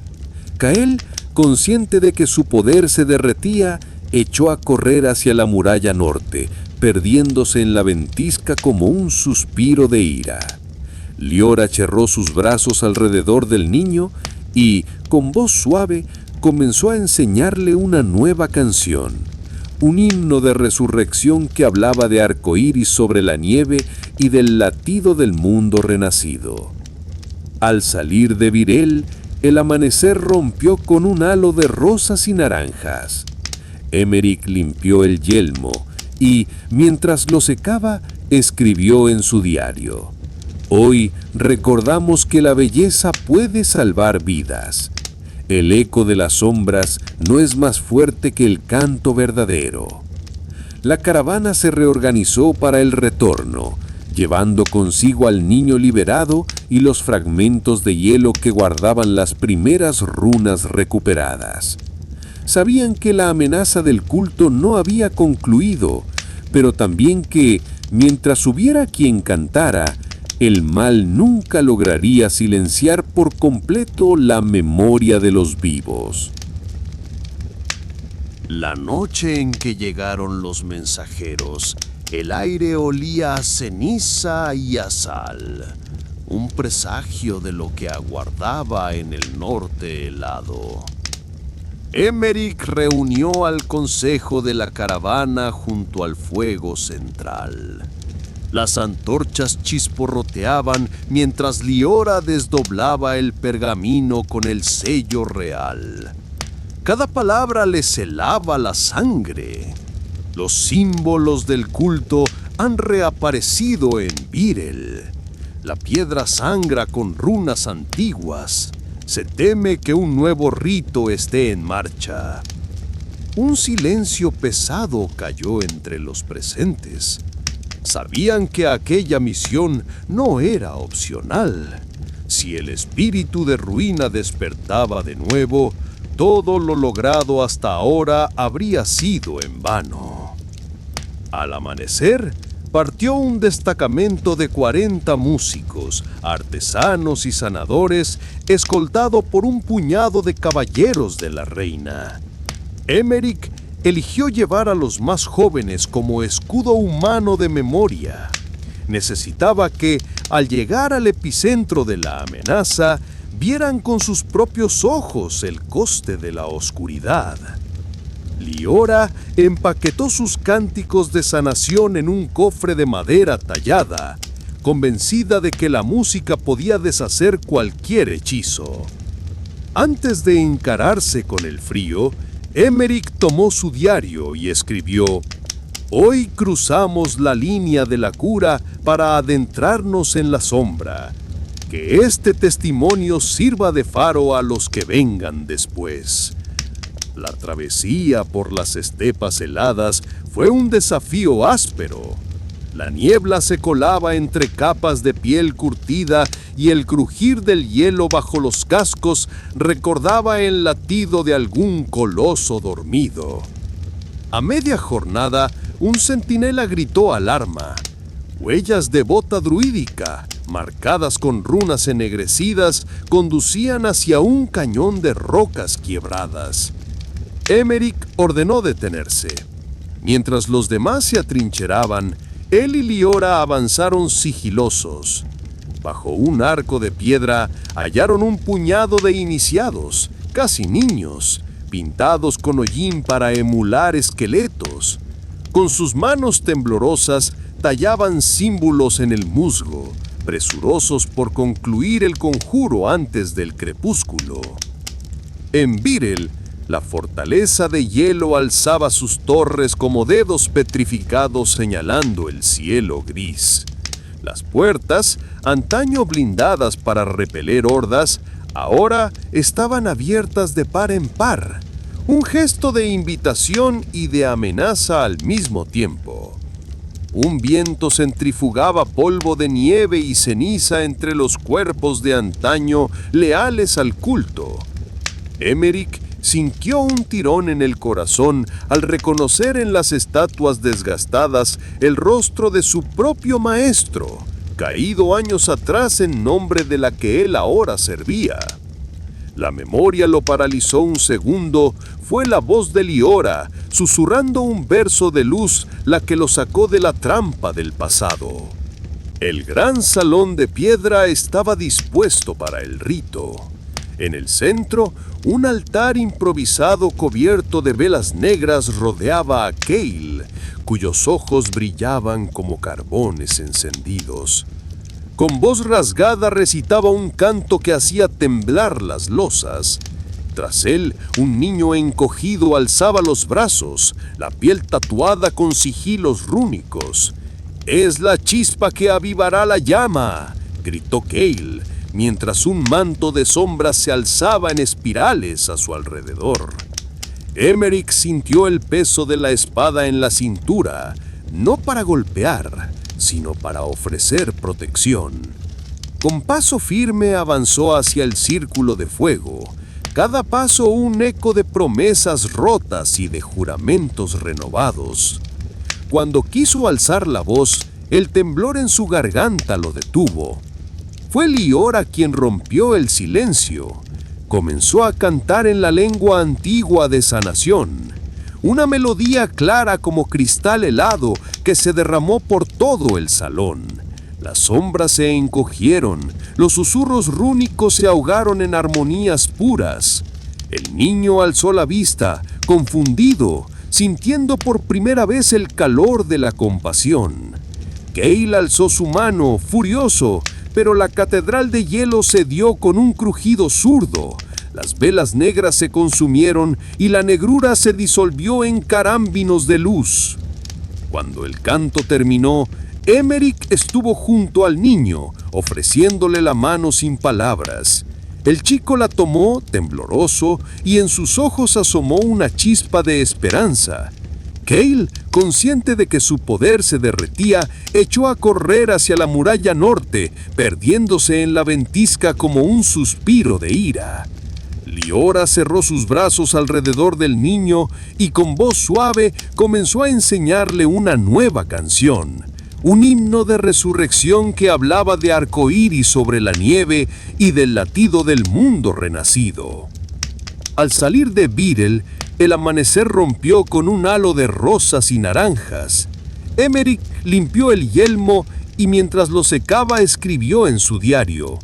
Cael, consciente de que su poder se derretía, echó a correr hacia la muralla norte, perdiéndose en la ventisca como un suspiro de ira. Liora cerró sus brazos alrededor del niño y, con voz suave, comenzó a enseñarle una nueva canción, un himno de resurrección que hablaba de arcoíris sobre la nieve y del latido del mundo renacido. Al salir de Virel, el amanecer rompió con un halo de rosas y naranjas. Emeric limpió el yelmo y, mientras lo secaba, escribió en su diario: «Hoy recordamos que la belleza puede salvar vidas. El eco de las sombras no es más fuerte que el canto verdadero». La caravana se reorganizó para el retorno, llevando consigo al niño liberado y los fragmentos de hielo que guardaban las primeras runas recuperadas. Sabían que la amenaza del culto no había concluido, pero también que, mientras hubiera quien cantara, el mal nunca lograría silenciar por completo la memoria de los vivos. La noche en que llegaron los mensajeros, el aire olía a ceniza y a sal. un presagio de lo que aguardaba en el norte helado. Emeric reunió al consejo de la caravana junto al fuego central. Las antorchas chisporroteaban mientras Liora desdoblaba el pergamino con el sello real. Cada palabra le helaba la sangre. Los símbolos del culto han reaparecido en Virel. La piedra sangra con runas antiguas. Se teme que un nuevo rito esté en marcha. Un silencio pesado cayó entre los presentes. Sabían que aquella misión no era opcional. Si el espíritu de ruina despertaba de nuevo, todo lo logrado hasta ahora habría sido en vano. Al amanecer, partió un destacamento de 40 músicos, artesanos y sanadores, escoltado por un puñado de caballeros de la reina. Emeric eligió llevar a los más jóvenes como escudo humano de memoria. Necesitaba que, al llegar al epicentro de la amenaza, vieran con sus propios ojos el coste de la oscuridad. Liora empaquetó sus cánticos de sanación en un cofre de madera tallada, convencida de que la música podía deshacer cualquier hechizo. Antes de encararse con el frío, Emeric tomó su diario y escribió: «Hoy cruzamos la línea de la cura para adentrarnos en la sombra. Que este testimonio sirva de faro a los que vengan después». La travesía por las estepas heladas fue un desafío áspero. La niebla se colaba entre capas de piel curtida y el crujir del hielo bajo los cascos recordaba el latido de algún coloso dormido. A media jornada, un centinela gritó alarma. Huellas de bota druídica, marcadas con runas ennegrecidas, conducían hacia un cañón de rocas quiebradas. Emeric ordenó detenerse. Mientras los demás se atrincheraban, él y Liora avanzaron sigilosos. Bajo un arco de piedra hallaron un puñado de iniciados, casi niños, pintados con hollín para emular esqueletos. Con sus manos temblorosas tallaban símbolos en el musgo, presurosos por concluir el conjuro antes del crepúsculo. En Virel, la fortaleza de hielo alzaba sus torres como dedos petrificados señalando el cielo gris. Las puertas, antaño blindadas para repeler hordas, ahora estaban abiertas de par en par, un gesto de invitación y de amenaza al mismo tiempo. Un viento centrifugaba polvo de nieve y ceniza entre los cuerpos de antaño leales al culto. Emeric sintió un tirón en el corazón al reconocer en las estatuas desgastadas el rostro de su propio maestro, caído años atrás en nombre de la que él ahora servía. La memoria lo paralizó un segundo. Fue la voz de Liora, susurrando un verso de luz, la que lo sacó de la trampa del pasado. El gran salón de piedra estaba dispuesto para el rito. En el centro, un altar improvisado cubierto de velas negras rodeaba a Kael, cuyos ojos brillaban como carbones encendidos. Con voz rasgada recitaba un canto que hacía temblar las losas. Tras él, un niño encogido alzaba los brazos, la piel tatuada con sigilos rúnicos. «Es la chispa que avivará la llama», gritó Kael, mientras un manto de sombras se alzaba en espirales a su alrededor. Emeric sintió el peso de la espada en la cintura, no para golpear, sino para ofrecer protección. Con paso firme avanzó hacia el círculo de fuego, cada paso un eco de promesas rotas y de juramentos renovados. Cuando quiso alzar la voz, el temblor en su garganta lo detuvo. Fue Liora quien rompió el silencio. Comenzó a cantar en la lengua antigua de sanación, una melodía clara como cristal helado que se derramó por todo el salón. Las sombras se encogieron, los susurros rúnicos se ahogaron en armonías puras. El niño alzó la vista, confundido, sintiendo por primera vez el calor de la compasión. Gale alzó su mano, furioso, pero la catedral de hielo cedió con un crujido zurdo. Las velas negras se consumieron y la negrura se disolvió en carámbinos de luz. Cuando el canto terminó, Emeric estuvo junto al niño, ofreciéndole la mano sin palabras. El chico la tomó, tembloroso, y en sus ojos asomó una chispa de esperanza. Gale, consciente de que su poder se derretía, echó a correr hacia la muralla norte, perdiéndose en la ventisca como un suspiro de ira. Liora cerró sus brazos alrededor del niño y con voz suave comenzó a enseñarle una nueva canción. Un himno de resurrección que hablaba de arcoíris sobre la nieve y del latido del mundo renacido. Al salir de Virel, el amanecer rompió con un halo de rosas y naranjas. Emeric limpió el yelmo y mientras lo secaba escribió en su diario: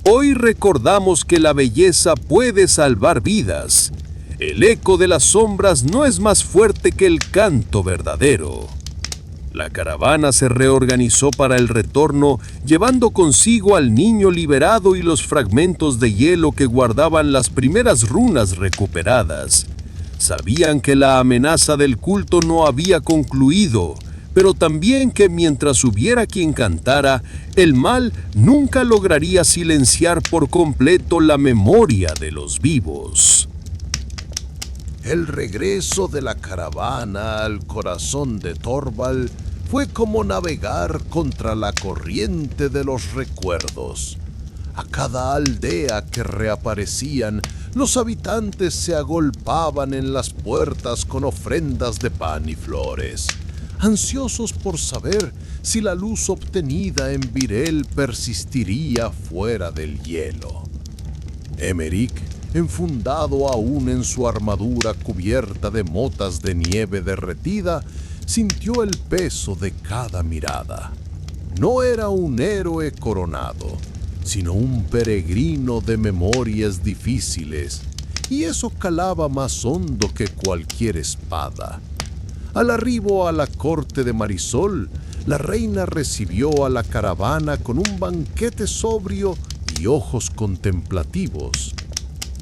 «Hoy recordamos que la belleza puede salvar vidas. El eco de las sombras no es más fuerte que el canto verdadero». La caravana se reorganizó para el retorno, llevando consigo al niño liberado y los fragmentos de hielo que guardaban las primeras runas recuperadas. Sabían que la amenaza del culto no había concluido, pero también que mientras hubiera quien cantara, el mal nunca lograría silenciar por completo la memoria de los vivos. El regreso de la caravana al corazón de Torvald fue como navegar contra la corriente de los recuerdos. A cada aldea que reaparecían, los habitantes se agolpaban en las puertas con ofrendas de pan y flores, ansiosos por saber si la luz obtenida en Virel persistiría fuera del hielo. Emeric, enfundado aún en su armadura cubierta de motas de nieve derretida, sintió el peso de cada mirada. No era un héroe coronado, sino un peregrino de memorias difíciles, y eso calaba más hondo que cualquier espada. Al arribo a la corte de Marisol, la reina recibió a la caravana con un banquete sobrio y ojos contemplativos.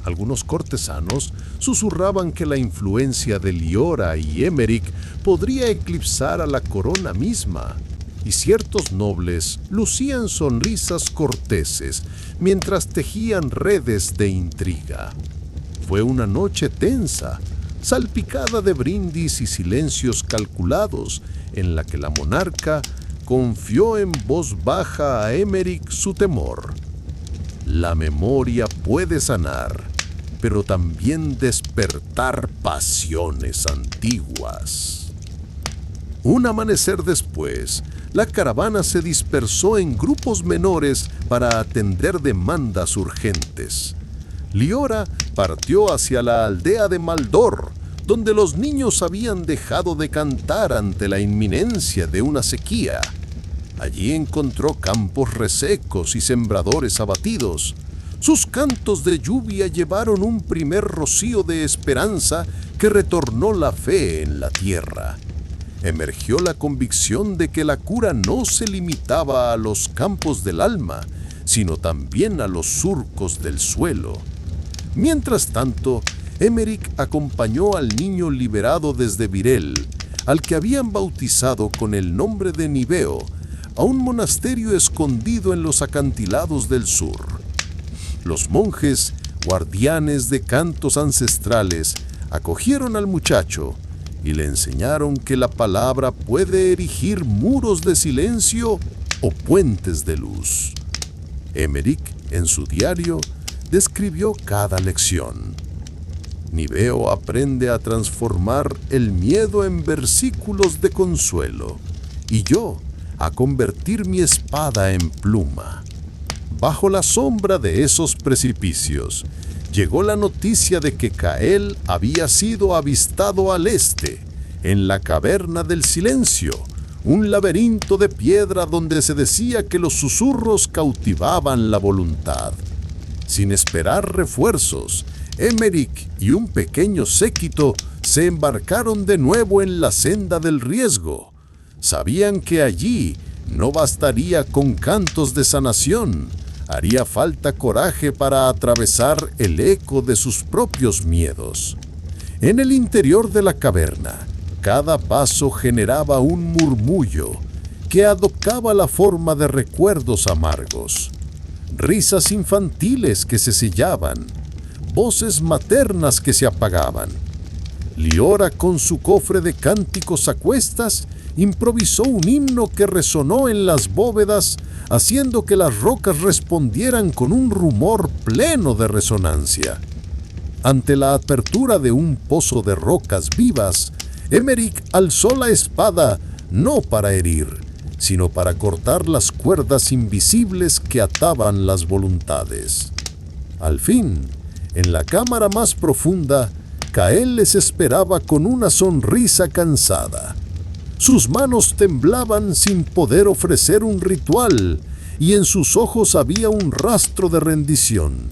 Algunos cortesanos susurraban que la influencia de Liora y Emeric podría eclipsar a la corona misma, y ciertos nobles lucían sonrisas corteses mientras tejían redes de intriga. Fue una noche tensa, salpicada de brindis y silencios calculados, en la que la monarca confió en voz baja a Emeric su temor. La memoria puede sanar, pero también despertar pasiones antiguas. Un amanecer después, la caravana se dispersó en grupos menores para atender demandas urgentes. Liora partió hacia la aldea de Maldor, donde los niños habían dejado de cantar ante la inminencia de una sequía. Allí encontró campos resecos y sembradores abatidos. Sus cantos de lluvia llevaron un primer rocío de esperanza que retornó la fe en la tierra. Emergió la convicción de que la cura no se limitaba a los campos del alma, sino también a los surcos del suelo. Mientras tanto, Emeric acompañó al niño liberado desde Virel, al que habían bautizado con el nombre de Niveo, a un monasterio escondido en los acantilados del sur. Los monjes, guardianes de cantos ancestrales, acogieron al muchacho y le enseñaron que la palabra puede erigir muros de silencio o puentes de luz. Emeric, en su diario, describió cada lección. Niveo aprende a transformar el miedo en versículos de consuelo, y yo a convertir mi espada en pluma. Bajo la sombra de esos precipicios, llegó la noticia de que Cael había sido avistado al este, en la caverna del silencio, un laberinto de piedra donde se decía que los susurros cautivaban la voluntad. Sin esperar refuerzos, Emeric y un pequeño séquito se embarcaron de nuevo en la senda del riesgo. Sabían que allí no bastaría con cantos de sanación, haría falta coraje para atravesar el eco de sus propios miedos. En el interior de la caverna, cada paso generaba un murmullo que adoptaba la forma de recuerdos amargos. Risas infantiles que se sellaban, voces maternas que se apagaban. Liora, con su cofre de cánticos a cuestas, improvisó un himno que resonó en las bóvedas, haciendo que las rocas respondieran con un rumor pleno de resonancia. Ante la apertura de un pozo de rocas vivas, Emeric alzó la espada no para herir, sino para cortar las cuerdas invisibles que ataban las voluntades. Al fin, en la cámara más profunda, Kael les esperaba con una sonrisa cansada. Sus manos temblaban sin poder ofrecer un ritual, y en sus ojos había un rastro de rendición.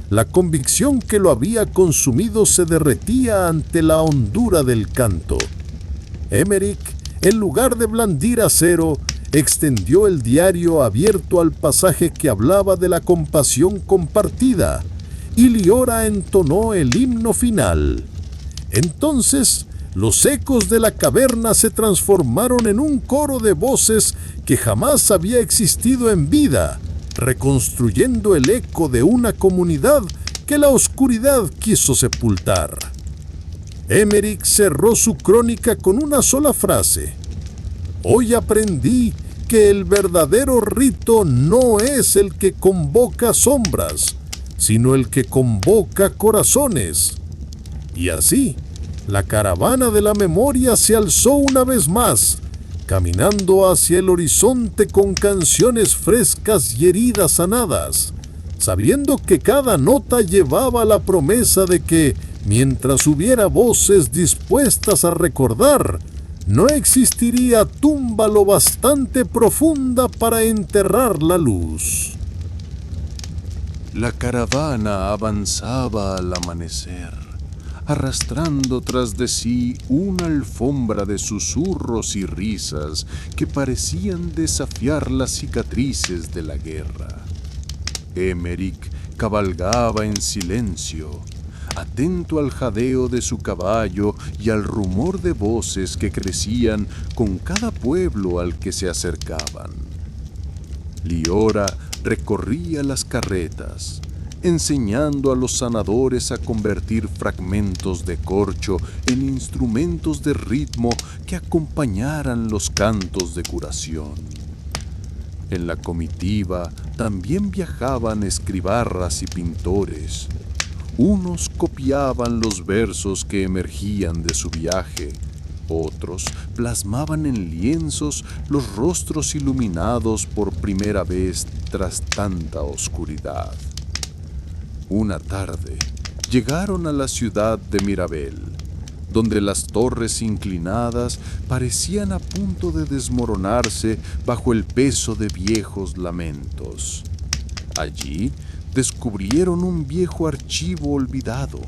La convicción que lo había consumido se derretía ante la hondura del canto. Emeric, en lugar de blandir acero, extendió el diario abierto al pasaje que hablaba de la compasión compartida, y Liora entonó el himno final. Entonces, los ecos de la caverna se transformaron en un coro de voces que jamás había existido en vida, reconstruyendo el eco de una comunidad que la oscuridad quiso sepultar. Emeric cerró su crónica con una sola frase: «Hoy aprendí que el verdadero rito no es el que convoca sombras, sino el que convoca corazones». Y así, la caravana de la memoria se alzó una vez más, caminando hacia el horizonte con canciones frescas y heridas sanadas, sabiendo que cada nota llevaba la promesa de que, mientras hubiera voces dispuestas a recordar, no existiría tumba lo bastante profunda para enterrar la luz. La caravana avanzaba al amanecer, arrastrando tras de sí una alfombra de susurros y risas que parecían desafiar las cicatrices de la guerra. Emeric cabalgaba en silencio, atento al jadeo de su caballo y al rumor de voces que crecían con cada pueblo al que se acercaban. Liora recorría las carretas, enseñando a los sanadores a convertir fragmentos de corcho en instrumentos de ritmo que acompañaran los cantos de curación. En la comitiva también viajaban escribarras y pintores. Unos copiaban los versos que emergían de su viaje, otros plasmaban en lienzos los rostros iluminados por primera vez tras tanta oscuridad. Una tarde, llegaron a la ciudad de Mirabel, donde las torres inclinadas parecían a punto de desmoronarse bajo el peso de viejos lamentos. Allí descubrieron un viejo archivo olvidado,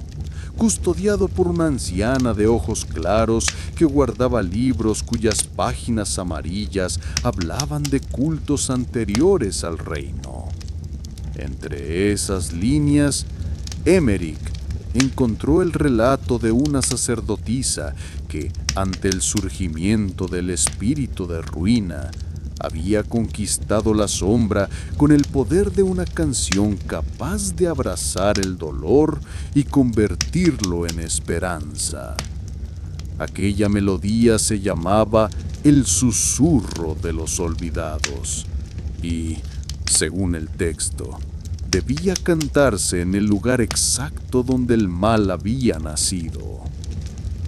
custodiado por una anciana de ojos claros que guardaba libros cuyas páginas amarillas hablaban de cultos anteriores al reino. Entre esas líneas, Emeric encontró el relato de una sacerdotisa que, ante el surgimiento del espíritu de ruina, había conquistado la sombra con el poder de una canción capaz de abrazar el dolor y convertirlo en esperanza. Aquella melodía se llamaba El susurro de los olvidados y, según el texto, debía cantarse en el lugar exacto donde el mal había nacido.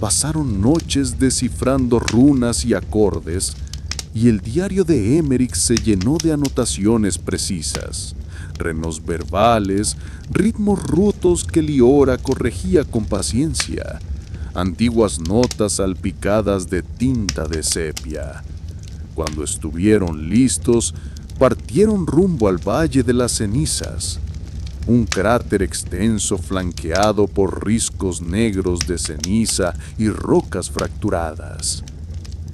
Pasaron noches descifrando runas y acordes, y el diario de Emeric se llenó de anotaciones precisas, renos verbales, ritmos rutos que Liora corregía con paciencia, antiguas notas salpicadas de tinta de sepia. Cuando estuvieron listos, partieron rumbo al Valle de las Cenizas, un cráter extenso flanqueado por riscos negros de ceniza y rocas fracturadas.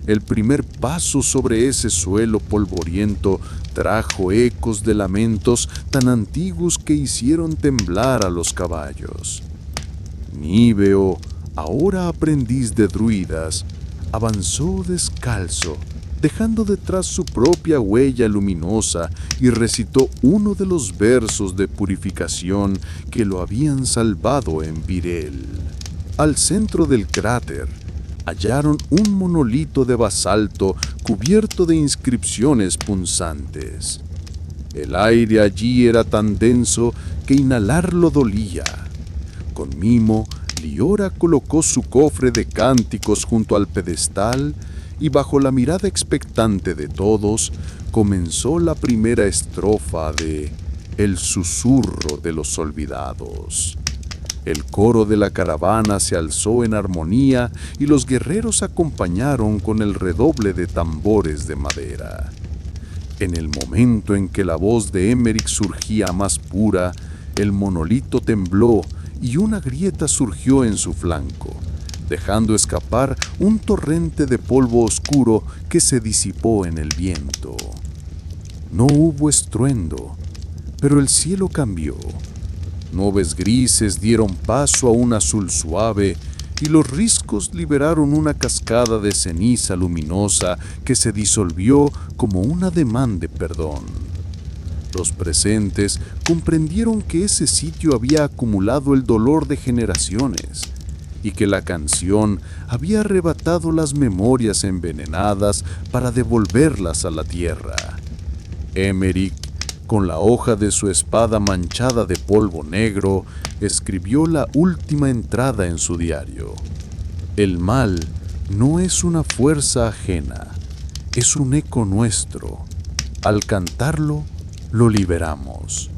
El primer paso sobre ese suelo polvoriento trajo ecos de lamentos tan antiguos que hicieron temblar a los caballos. Níveo, ahora aprendiz de druidas, avanzó descalzo, dejando detrás su propia huella luminosa, y recitó uno de los versos de purificación que lo habían salvado en Virel. Al centro del cráter hallaron un monolito de basalto cubierto de inscripciones punzantes. El aire allí era tan denso que inhalarlo dolía. Con mimo, Liora colocó su cofre de cánticos junto al pedestal y bajo la mirada expectante de todos, comenzó la primera estrofa de El susurro de los olvidados. El coro de la caravana se alzó en armonía y los guerreros acompañaron con el redoble de tambores de madera. En el momento en que la voz de Emeric surgía más pura, el monolito tembló y una grieta surgió en su flanco, dejando escapar un torrente de polvo oscuro que se disipó en el viento. No hubo estruendo, pero el cielo cambió. Nubes grises dieron paso a un azul suave y los riscos liberaron una cascada de ceniza luminosa que se disolvió como un ademán de perdón. Los presentes comprendieron que ese sitio había acumulado el dolor de generaciones y que la canción había arrebatado las memorias envenenadas para devolverlas a la tierra. Emeric, con la hoja de su espada manchada de polvo negro, escribió la última entrada en su diario. El mal no es una fuerza ajena, es un eco nuestro. Al cantarlo, lo liberamos.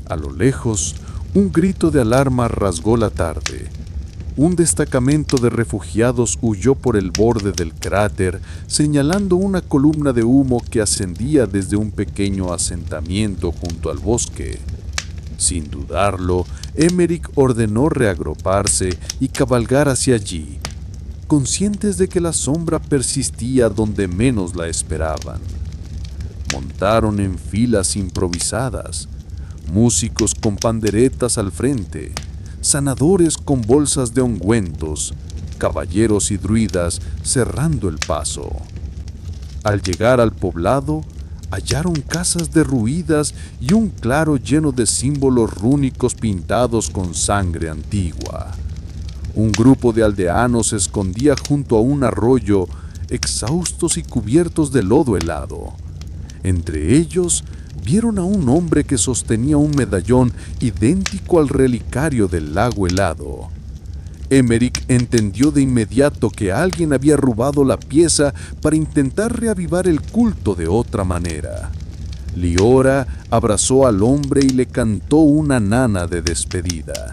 A lo lejos, un grito de alarma rasgó la tarde. Un destacamento de refugiados huyó por el borde del cráter, señalando una columna de humo que ascendía desde un pequeño asentamiento junto al bosque. Sin dudarlo, Emeric ordenó reagruparse y cabalgar hacia allí, conscientes de que la sombra persistía donde menos la esperaban. Montaron en filas improvisadas, músicos con panderetas al frente, sanadores con bolsas de ungüentos, caballeros y druidas cerrando el paso. Al llegar al poblado, hallaron casas derruidas y un claro lleno de símbolos rúnicos pintados con sangre antigua. Un grupo de aldeanos se escondía junto a un arroyo, exhaustos y cubiertos de lodo helado. Entre ellos, vieron a un hombre que sostenía un medallón idéntico al relicario del lago helado. Emeric entendió de inmediato que alguien había robado la pieza para intentar reavivar el culto de otra manera. Liora abrazó al hombre y le cantó una nana de despedida,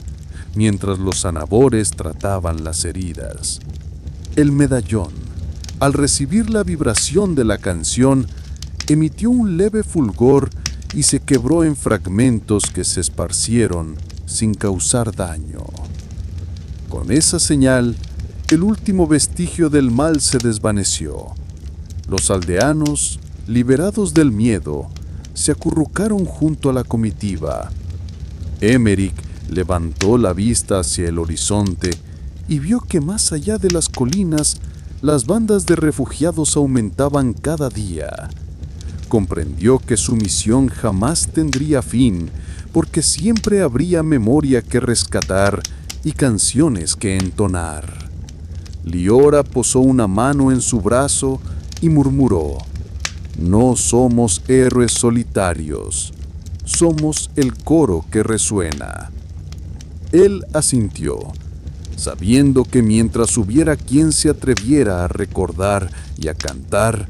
mientras los sanadores trataban las heridas. El medallón, al recibir la vibración de la canción, emitió un leve fulgor y se quebró en fragmentos que se esparcieron sin causar daño. Con esa señal, el último vestigio del mal se desvaneció. Los aldeanos, liberados del miedo, se acurrucaron junto a la comitiva. Emeric levantó la vista hacia el horizonte y vio que más allá de las colinas, las bandas de refugiados aumentaban cada día. Comprendió que su misión jamás tendría fin, porque siempre habría memoria que rescatar y canciones que entonar. Liora posó una mano en su brazo y murmuró: «No somos héroes solitarios, somos el coro que resuena». Él asintió, sabiendo que mientras hubiera quien se atreviera a recordar y a cantar,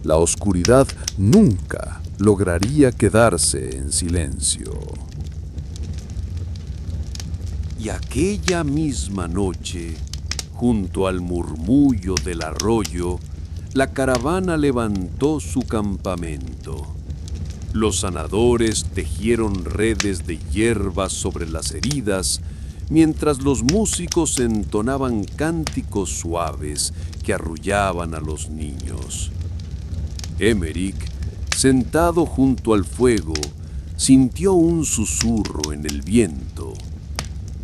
la oscuridad nunca lograría quedarse en silencio. Y aquella misma noche, junto al murmullo del arroyo, la caravana levantó su campamento. Los sanadores tejieron redes de hierbas sobre las heridas, mientras los músicos entonaban cánticos suaves que arrullaban a los niños. Emeric, sentado junto al fuego, sintió un susurro en el viento,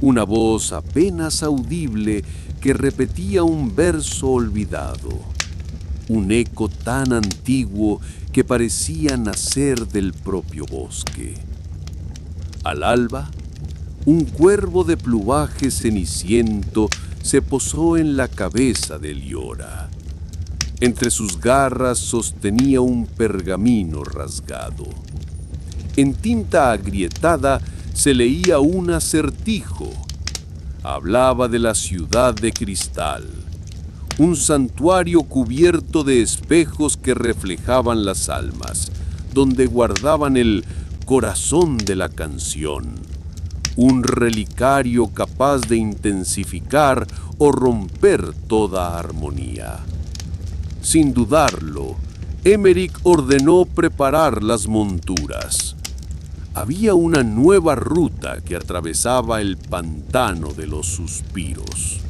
una voz apenas audible que repetía un verso olvidado, un eco tan antiguo que parecía nacer del propio bosque. Al alba, un cuervo de plumaje ceniciento se posó en la cabeza de Liora. Entre sus garras sostenía un pergamino rasgado. En tinta agrietada se leía un acertijo. Hablaba de la ciudad de cristal, un santuario cubierto de espejos que reflejaban las almas, donde guardaban el corazón de la canción, un relicario capaz de intensificar o romper toda armonía. Sin dudarlo, Emeric ordenó preparar las monturas. Había una nueva ruta que atravesaba el pantano de los suspiros.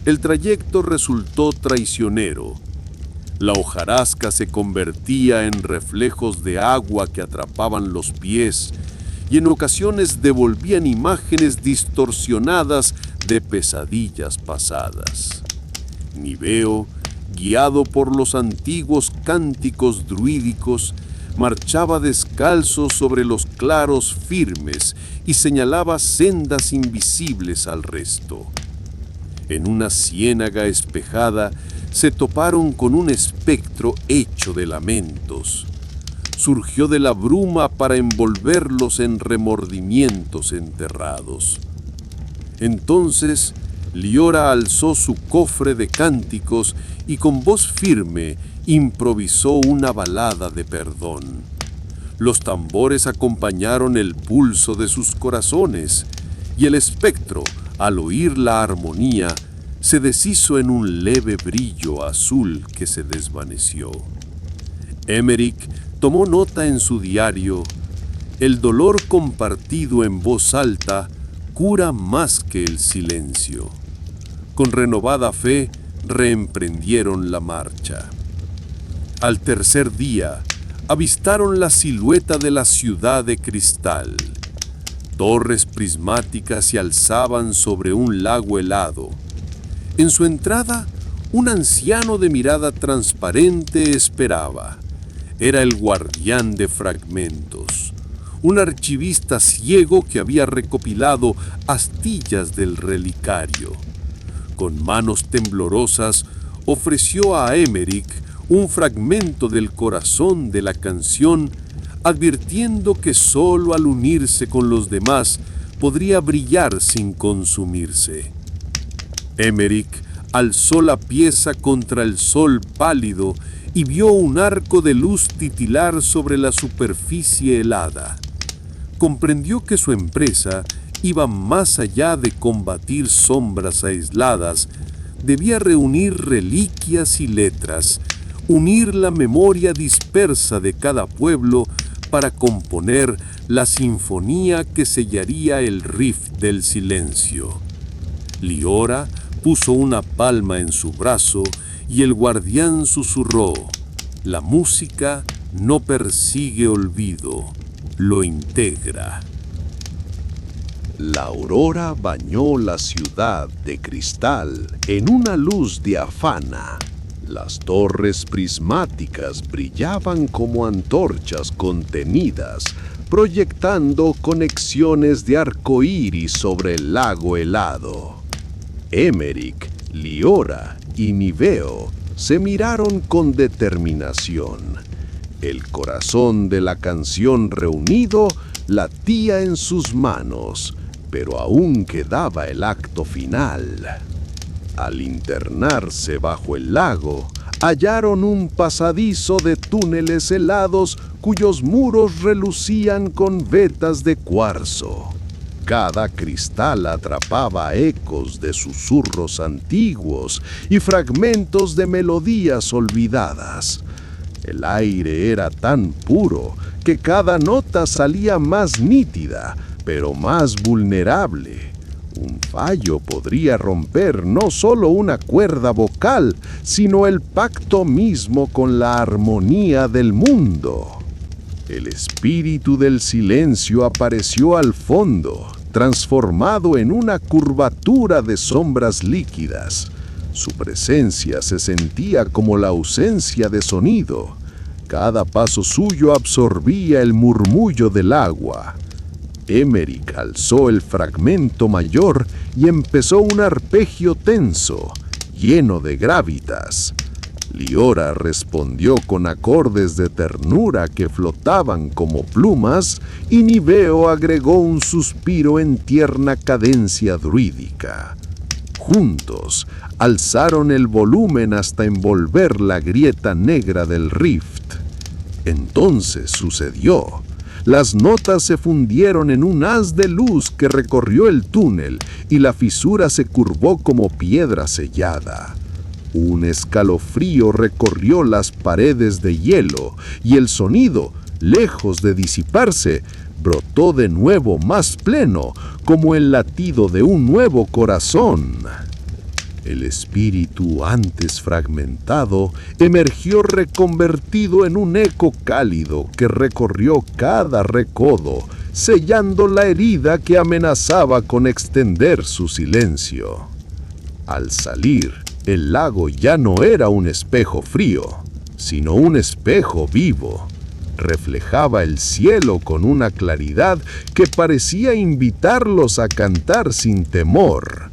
El trayecto resultó traicionero. La hojarasca se convertía en reflejos de agua que atrapaban los pies y en ocasiones devolvían imágenes distorsionadas de pesadillas pasadas. Niveo, guiado por los antiguos cánticos druídicos, marchaba descalzo sobre los claros firmes y señalaba sendas invisibles al resto. En una ciénaga espejada se toparon con un espectro hecho de lamentos. Surgió de la bruma para envolverlos en remordimientos enterrados. Entonces, Liora alzó su cofre de cánticos y con voz firme improvisó una balada de perdón. Los tambores acompañaron el pulso de sus corazones y el espectro, al oír la armonía, se deshizo en un leve brillo azul que se desvaneció. Emeric tomó nota en su diario: el dolor compartido en voz alta cura más que el silencio. Con renovada fe, reemprendieron la marcha. Al tercer día, avistaron la silueta de la ciudad de cristal. Torres prismáticas se alzaban sobre un lago helado. En su entrada, un anciano de mirada transparente esperaba. Era el guardián de fragmentos, un archivista ciego que había recopilado astillas del relicario. Con manos temblorosas, ofreció a Emeric un fragmento del corazón de la canción, advirtiendo que sólo al unirse con los demás podría brillar sin consumirse. Emeric alzó la pieza contra el sol pálido y vio un arco de luz titilar sobre la superficie helada. Comprendió que su empresa iba más allá de combatir sombras aisladas, debía reunir reliquias y letras, unir la memoria dispersa de cada pueblo para componer la sinfonía que sellaría el riff del silencio. Liora puso una palma en su brazo y el guardián susurró: la música no persigue olvido, lo integra. La aurora bañó la ciudad de cristal en una luz diafana. Las torres prismáticas brillaban como antorchas contenidas, proyectando conexiones de arcoíris sobre el lago helado. Emeric, Liora y Niveo se miraron con determinación. El corazón de la canción reunido latía en sus manos, pero aún quedaba el acto final. Al internarse bajo el lago, hallaron un pasadizo de túneles helados cuyos muros relucían con vetas de cuarzo. Cada cristal atrapaba ecos de susurros antiguos y fragmentos de melodías olvidadas. El aire era tan puro que cada nota salía más nítida, pero más vulnerable. Un fallo podría romper no solo una cuerda vocal, sino el pacto mismo con la armonía del mundo. El espíritu del silencio apareció al fondo, transformado en una curvatura de sombras líquidas. Su presencia se sentía como la ausencia de sonido. Cada paso suyo absorbía el murmullo del agua. Emeric alzó el fragmento mayor y empezó un arpegio tenso, lleno de gravitas. Liora respondió con acordes de ternura que flotaban como plumas, y Niveo agregó un suspiro en tierna cadencia druídica. Juntos, alzaron el volumen hasta envolver la grieta negra del rift. Entonces sucedió. Las notas se fundieron en un haz de luz que recorrió el túnel y la fisura se curvó como piedra sellada. Un escalofrío recorrió las paredes de hielo y el sonido, lejos de disiparse, brotó de nuevo más pleno, como el latido de un nuevo corazón. El espíritu antes fragmentado emergió reconvertido en un eco cálido que recorrió cada recodo, sellando la herida que amenazaba con extender su silencio. Al salir, el lago ya no era un espejo frío, sino un espejo vivo. Reflejaba el cielo con una claridad que parecía invitarlos a cantar sin temor.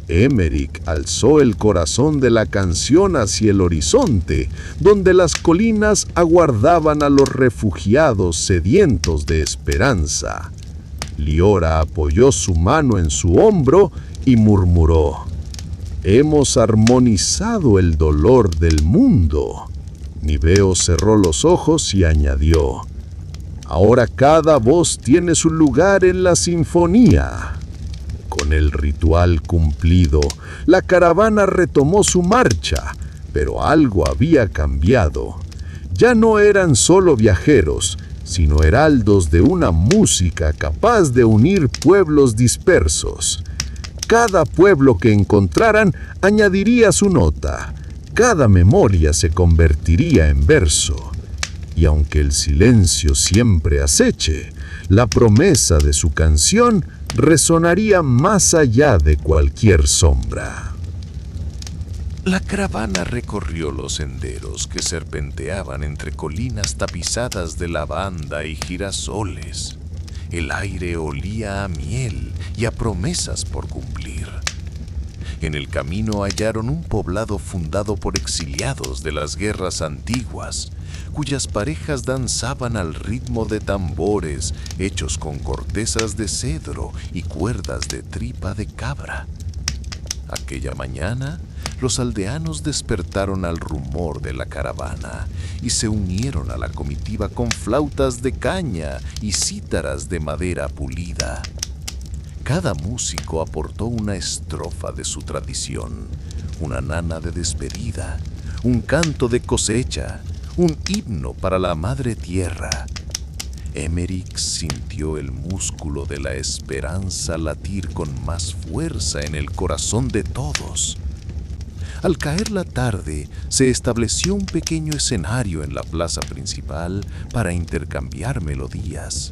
Emeric alzó el corazón de la canción hacia el horizonte, donde las colinas aguardaban a los refugiados sedientos de esperanza. Liora apoyó su mano en su hombro y murmuró: «Hemos armonizado el dolor del mundo». Niveo cerró los ojos y añadió: «Ahora cada voz tiene su lugar en la sinfonía». Con el ritual cumplido, la caravana retomó su marcha, pero algo había cambiado. Ya no eran solo viajeros, sino heraldos de una música capaz de unir pueblos dispersos. Cada pueblo que encontraran añadiría su nota, cada memoria se convertiría en verso. Y aunque el silencio siempre aceche, la promesa de su canción resonaría más allá de cualquier sombra. La caravana recorrió los senderos que serpenteaban entre colinas tapizadas de lavanda y girasoles. El aire olía a miel y a promesas por cumplir. En el camino hallaron un poblado fundado por exiliados de las guerras antiguas, cuyas parejas danzaban al ritmo de tambores hechos con cortezas de cedro y cuerdas de tripa de cabra. Aquella mañana, los aldeanos despertaron al rumor de la caravana y se unieron a la comitiva con flautas de caña y cítaras de madera pulida. Cada músico aportó una estrofa de su tradición, una nana de despedida, un canto de cosecha, un himno para la madre tierra. Emeric sintió el músculo de la esperanza latir con más fuerza en el corazón de todos. Al caer la tarde, se estableció un pequeño escenario en la plaza principal para intercambiar melodías.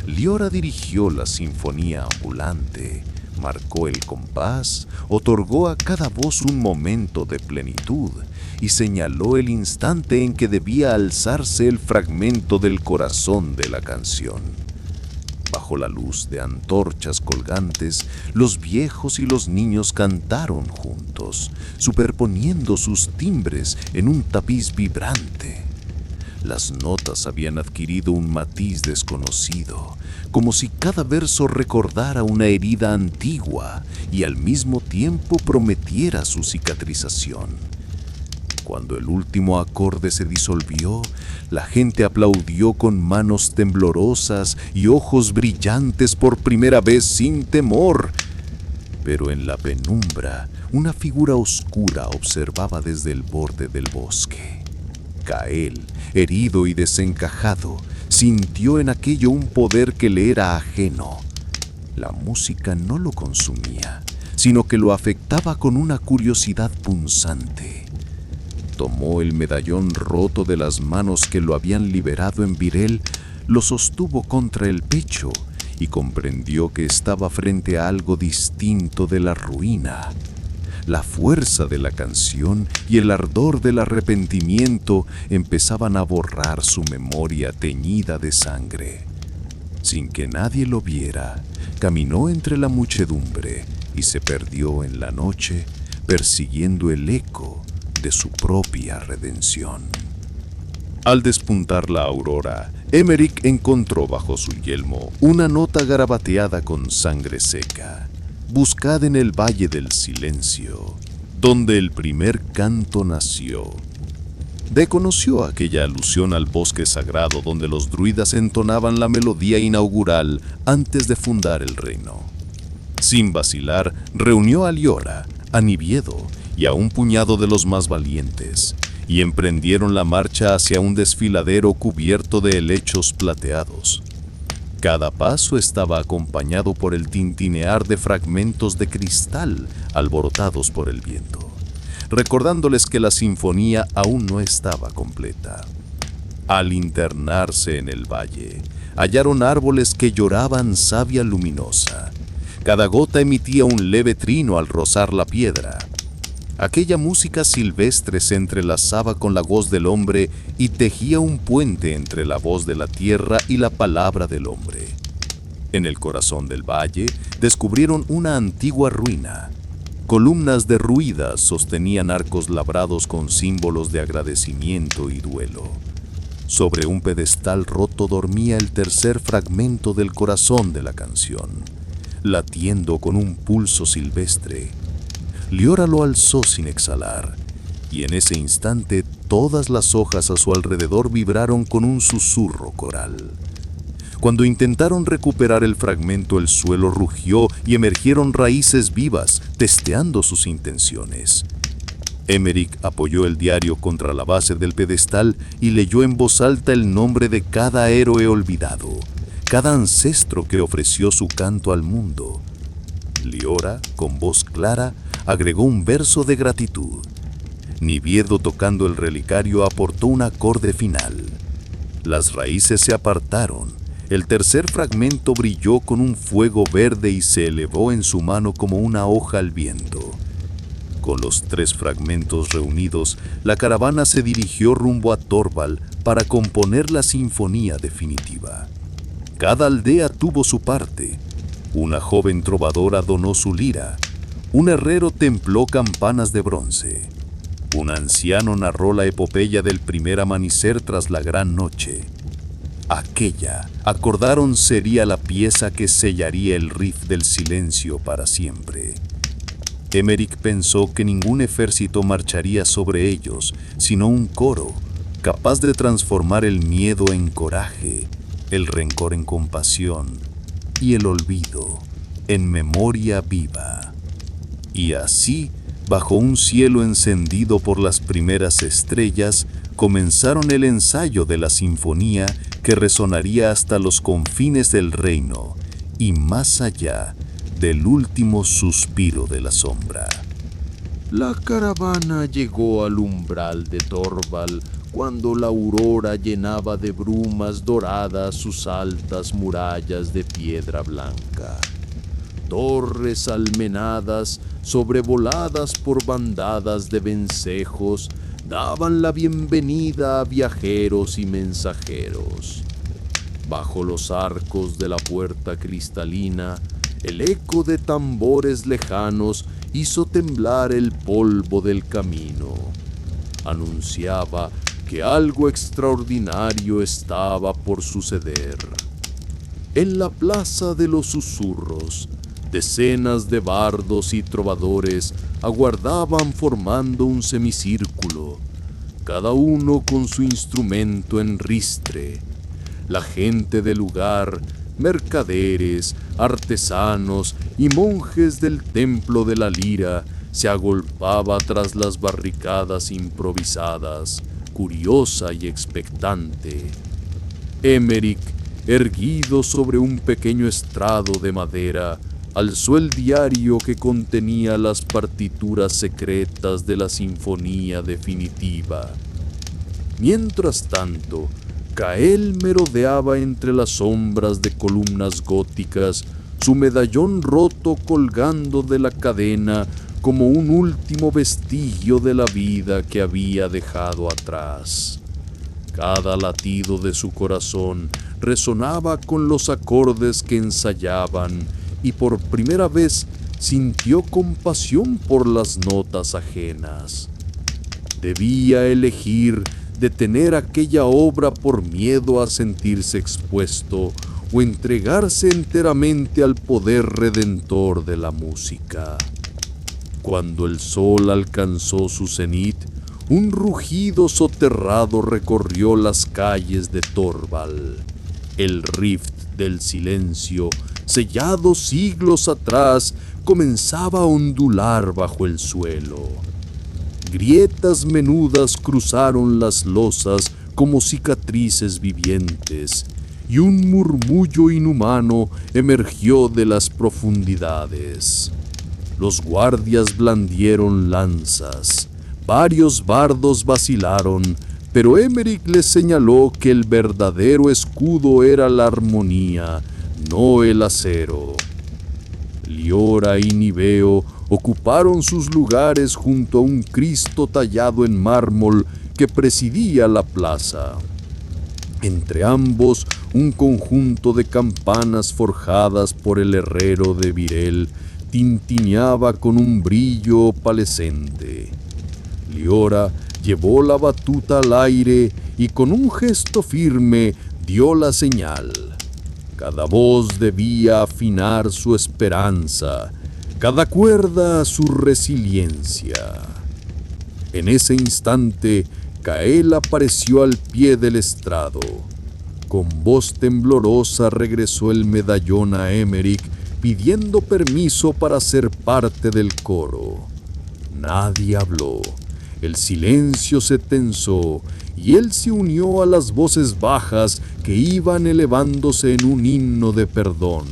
Liora dirigió la sinfonía ambulante, marcó el compás, otorgó a cada voz un momento de plenitud y señaló el instante en que debía alzarse el fragmento del corazón de la canción. Bajo la luz de antorchas colgantes, los viejos y los niños cantaron juntos, superponiendo sus timbres en un tapiz vibrante. Las notas habían adquirido un matiz desconocido, como si cada verso recordara una herida antigua y al mismo tiempo prometiera su cicatrización. Cuando el último acorde se disolvió, la gente aplaudió con manos temblorosas y ojos brillantes por primera vez sin temor. Pero en la penumbra, una figura oscura observaba desde el borde del bosque. Kael, herido y desencajado, sintió en aquello un poder que le era ajeno. La música no lo consumía, sino que lo afectaba con una curiosidad punzante. Tomó el medallón roto de las manos que lo habían liberado en Virel, lo sostuvo contra el pecho y comprendió que estaba frente a algo distinto de la ruina. La fuerza de la canción y el ardor del arrepentimiento empezaban a borrar su memoria teñida de sangre. Sin que nadie lo viera, caminó entre la muchedumbre y se perdió en la noche, persiguiendo el eco de su propia redención. Al despuntar la aurora, Emeric encontró bajo su yelmo una nota garabateada con sangre seca. Buscad en el Valle del Silencio, donde el primer canto nació. Reconoció aquella alusión al bosque sagrado donde los druidas entonaban la melodía inaugural antes de fundar el reino. Sin vacilar, reunió a Liora, a Nibiedo y a un puñado de los más valientes, y emprendieron la marcha hacia un desfiladero cubierto de helechos plateados. Cada paso estaba acompañado por el tintinear de fragmentos de cristal alborotados por el viento, recordándoles que la sinfonía aún no estaba completa. Al internarse en el valle, hallaron árboles que lloraban savia luminosa. Cada gota emitía un leve trino al rozar la piedra. Aquella música silvestre se entrelazaba con la voz del hombre y tejía un puente entre la voz de la tierra y la palabra del hombre. En el corazón del valle descubrieron una antigua ruina. Columnas derruidas sostenían arcos labrados con símbolos de agradecimiento y duelo. Sobre un pedestal roto dormía el tercer fragmento del corazón de la canción, latiendo con un pulso silvestre. Liora lo alzó sin exhalar, y en ese instante todas las hojas a su alrededor vibraron con un susurro coral. Cuando intentaron recuperar el fragmento, el suelo rugió y emergieron raíces vivas, testeando sus intenciones. Emeric apoyó el diario contra la base del pedestal y leyó en voz alta el nombre de cada héroe olvidado, cada ancestro que ofreció su canto al mundo. Liora, con voz clara, agregó un verso de gratitud. Nibiedo, tocando el relicario, aportó un acorde final. Las raíces se apartaron. El tercer fragmento brilló con un fuego verde y se elevó en su mano como una hoja al viento. Con los tres fragmentos reunidos, la caravana se dirigió rumbo a Torval para componer la sinfonía definitiva. Cada aldea tuvo su parte. Una joven trovadora donó su lira. Un herrero templó campanas de bronce. Un anciano narró la epopeya del primer amanecer tras la gran noche. Aquella, acordaron, sería la pieza que sellaría el riff del silencio para siempre. Emeric pensó que ningún ejército marcharía sobre ellos, sino un coro, capaz de transformar el miedo en coraje, el rencor en compasión y el olvido en memoria viva. Y así, bajo un cielo encendido por las primeras estrellas, comenzaron el ensayo de la sinfonía que resonaría hasta los confines del reino y más allá del último suspiro de la sombra. La caravana llegó al umbral de Torval cuando la aurora llenaba de brumas doradas sus altas murallas de piedra blanca. Torres almenadas, sobrevoladas por bandadas de vencejos, daban la bienvenida a viajeros y mensajeros. Bajo los arcos de la puerta cristalina, el eco de tambores lejanos hizo temblar el polvo del camino. Anunciaba que algo extraordinario estaba por suceder. En la plaza de los susurros, decenas de bardos y trovadores aguardaban formando un semicírculo, cada uno con su instrumento en ristre. La gente del lugar, mercaderes, artesanos y monjes del templo de la lira, se agolpaba tras las barricadas improvisadas, curiosa y expectante. Emmerich, erguido sobre un pequeño estrado de madera, alzó el diario que contenía las partituras secretas de la sinfonía definitiva. Mientras tanto, Kael merodeaba entre las sombras de columnas góticas, su medallón roto colgando de la cadena como un último vestigio de la vida que había dejado atrás. Cada latido de su corazón resonaba con los acordes que ensayaban y por primera vez sintió compasión por las notas ajenas. Debía elegir detener aquella obra por miedo a sentirse expuesto o entregarse enteramente al poder redentor de la música. Cuando el sol alcanzó su cenit, un rugido soterrado recorrió las calles de Torvald. El rift del silencio, sellado siglos atrás, comenzaba a ondular bajo el suelo. Grietas menudas cruzaron las losas como cicatrices vivientes, y un murmullo inhumano emergió de las profundidades. Los guardias blandieron lanzas, varios bardos vacilaron, pero Emmerich les señaló que el verdadero escudo era la armonía, no el acero. Liora y Niveo ocuparon sus lugares junto a un Cristo tallado en mármol que presidía la plaza. Entre ambos, un conjunto de campanas forjadas por el herrero de Virel tintineaba con un brillo opalescente. Liora llevó la batuta al aire y con un gesto firme dio la señal. Cada voz debía afinar su esperanza, cada cuerda su resiliencia. En ese instante, Kael apareció al pie del estrado. Con voz temblorosa regresó el medallón a Emmerich, pidiendo permiso para ser parte del coro. Nadie habló. El silencio se tensó y él se unió a las voces bajas que iban elevándose en un himno de perdón.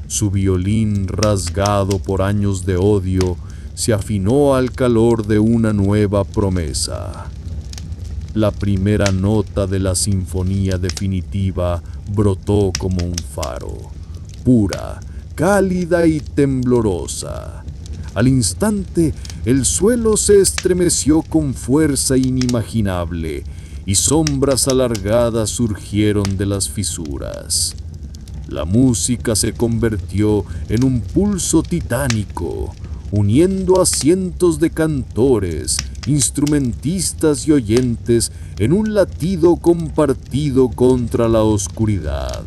Su violín, rasgado por años de odio, se afinó al calor de una nueva promesa. La primera nota de la sinfonía definitiva brotó como un faro, pura, cálida y temblorosa. Al instante, el suelo se estremeció con fuerza inimaginable y sombras alargadas surgieron de las fisuras. La música se convirtió en un pulso titánico, uniendo a cientos de cantores, instrumentistas y oyentes en un latido compartido contra la oscuridad.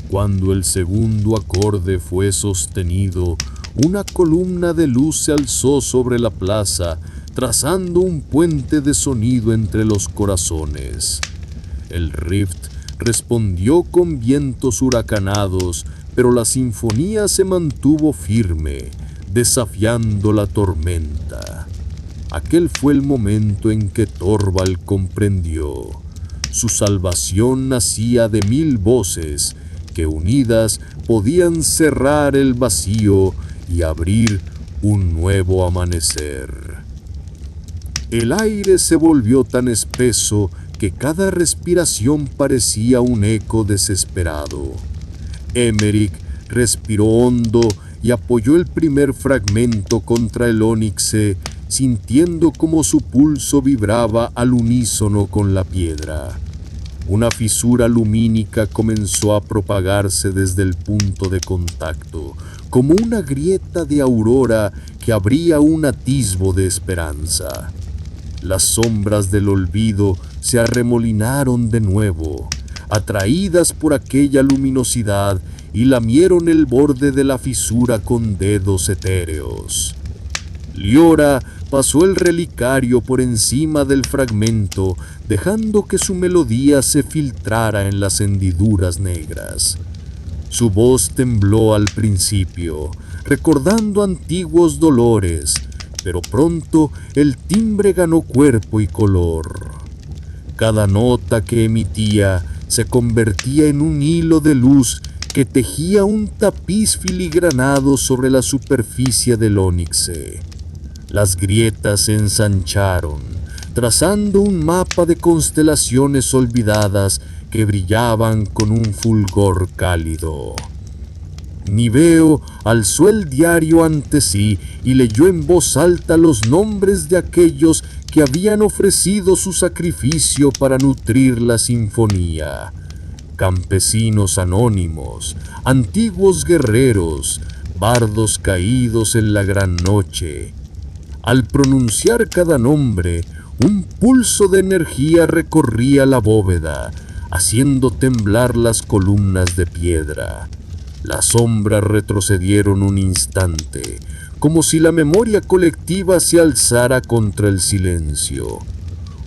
Cuando el segundo acorde fue sostenido, una columna de luz se alzó sobre la plaza, trazando un puente de sonido entre los corazones. El rift respondió con vientos huracanados, pero la sinfonía se mantuvo firme, desafiando la tormenta. Aquel fue el momento en que Torvald comprendió. Su salvación nacía de 1000 voces que unidas podían cerrar el vacío y abrir un nuevo amanecer. El aire se volvió tan espeso que cada respiración parecía un eco desesperado. Emmerich respiró hondo y apoyó el primer fragmento contra el ónice, sintiendo como su pulso vibraba al unísono con la piedra. Una fisura lumínica comenzó a propagarse desde el punto de contacto, como una grieta de aurora que abría un atisbo de esperanza. Las sombras del olvido se arremolinaron de nuevo, atraídas por aquella luminosidad, y lamieron el borde de la fisura con dedos etéreos. Liora pasó el relicario por encima del fragmento, dejando que su melodía se filtrara en las hendiduras negras. Su voz tembló al principio, recordando antiguos dolores, pero pronto el timbre ganó cuerpo y color. Cada nota que emitía se convertía en un hilo de luz que tejía un tapiz filigranado sobre la superficie del ónice. Las grietas se ensancharon, trazando un mapa de constelaciones olvidadas que brillaban con un fulgor cálido. Niveo alzó el diario ante sí y leyó en voz alta los nombres de aquellos que habían ofrecido su sacrificio para nutrir la sinfonía. Campesinos anónimos, antiguos guerreros, bardos caídos en la gran noche. Al pronunciar cada nombre, un pulso de energía recorría la bóveda, haciendo temblar las columnas de piedra. Las sombras retrocedieron un instante, como si la memoria colectiva se alzara contra el silencio.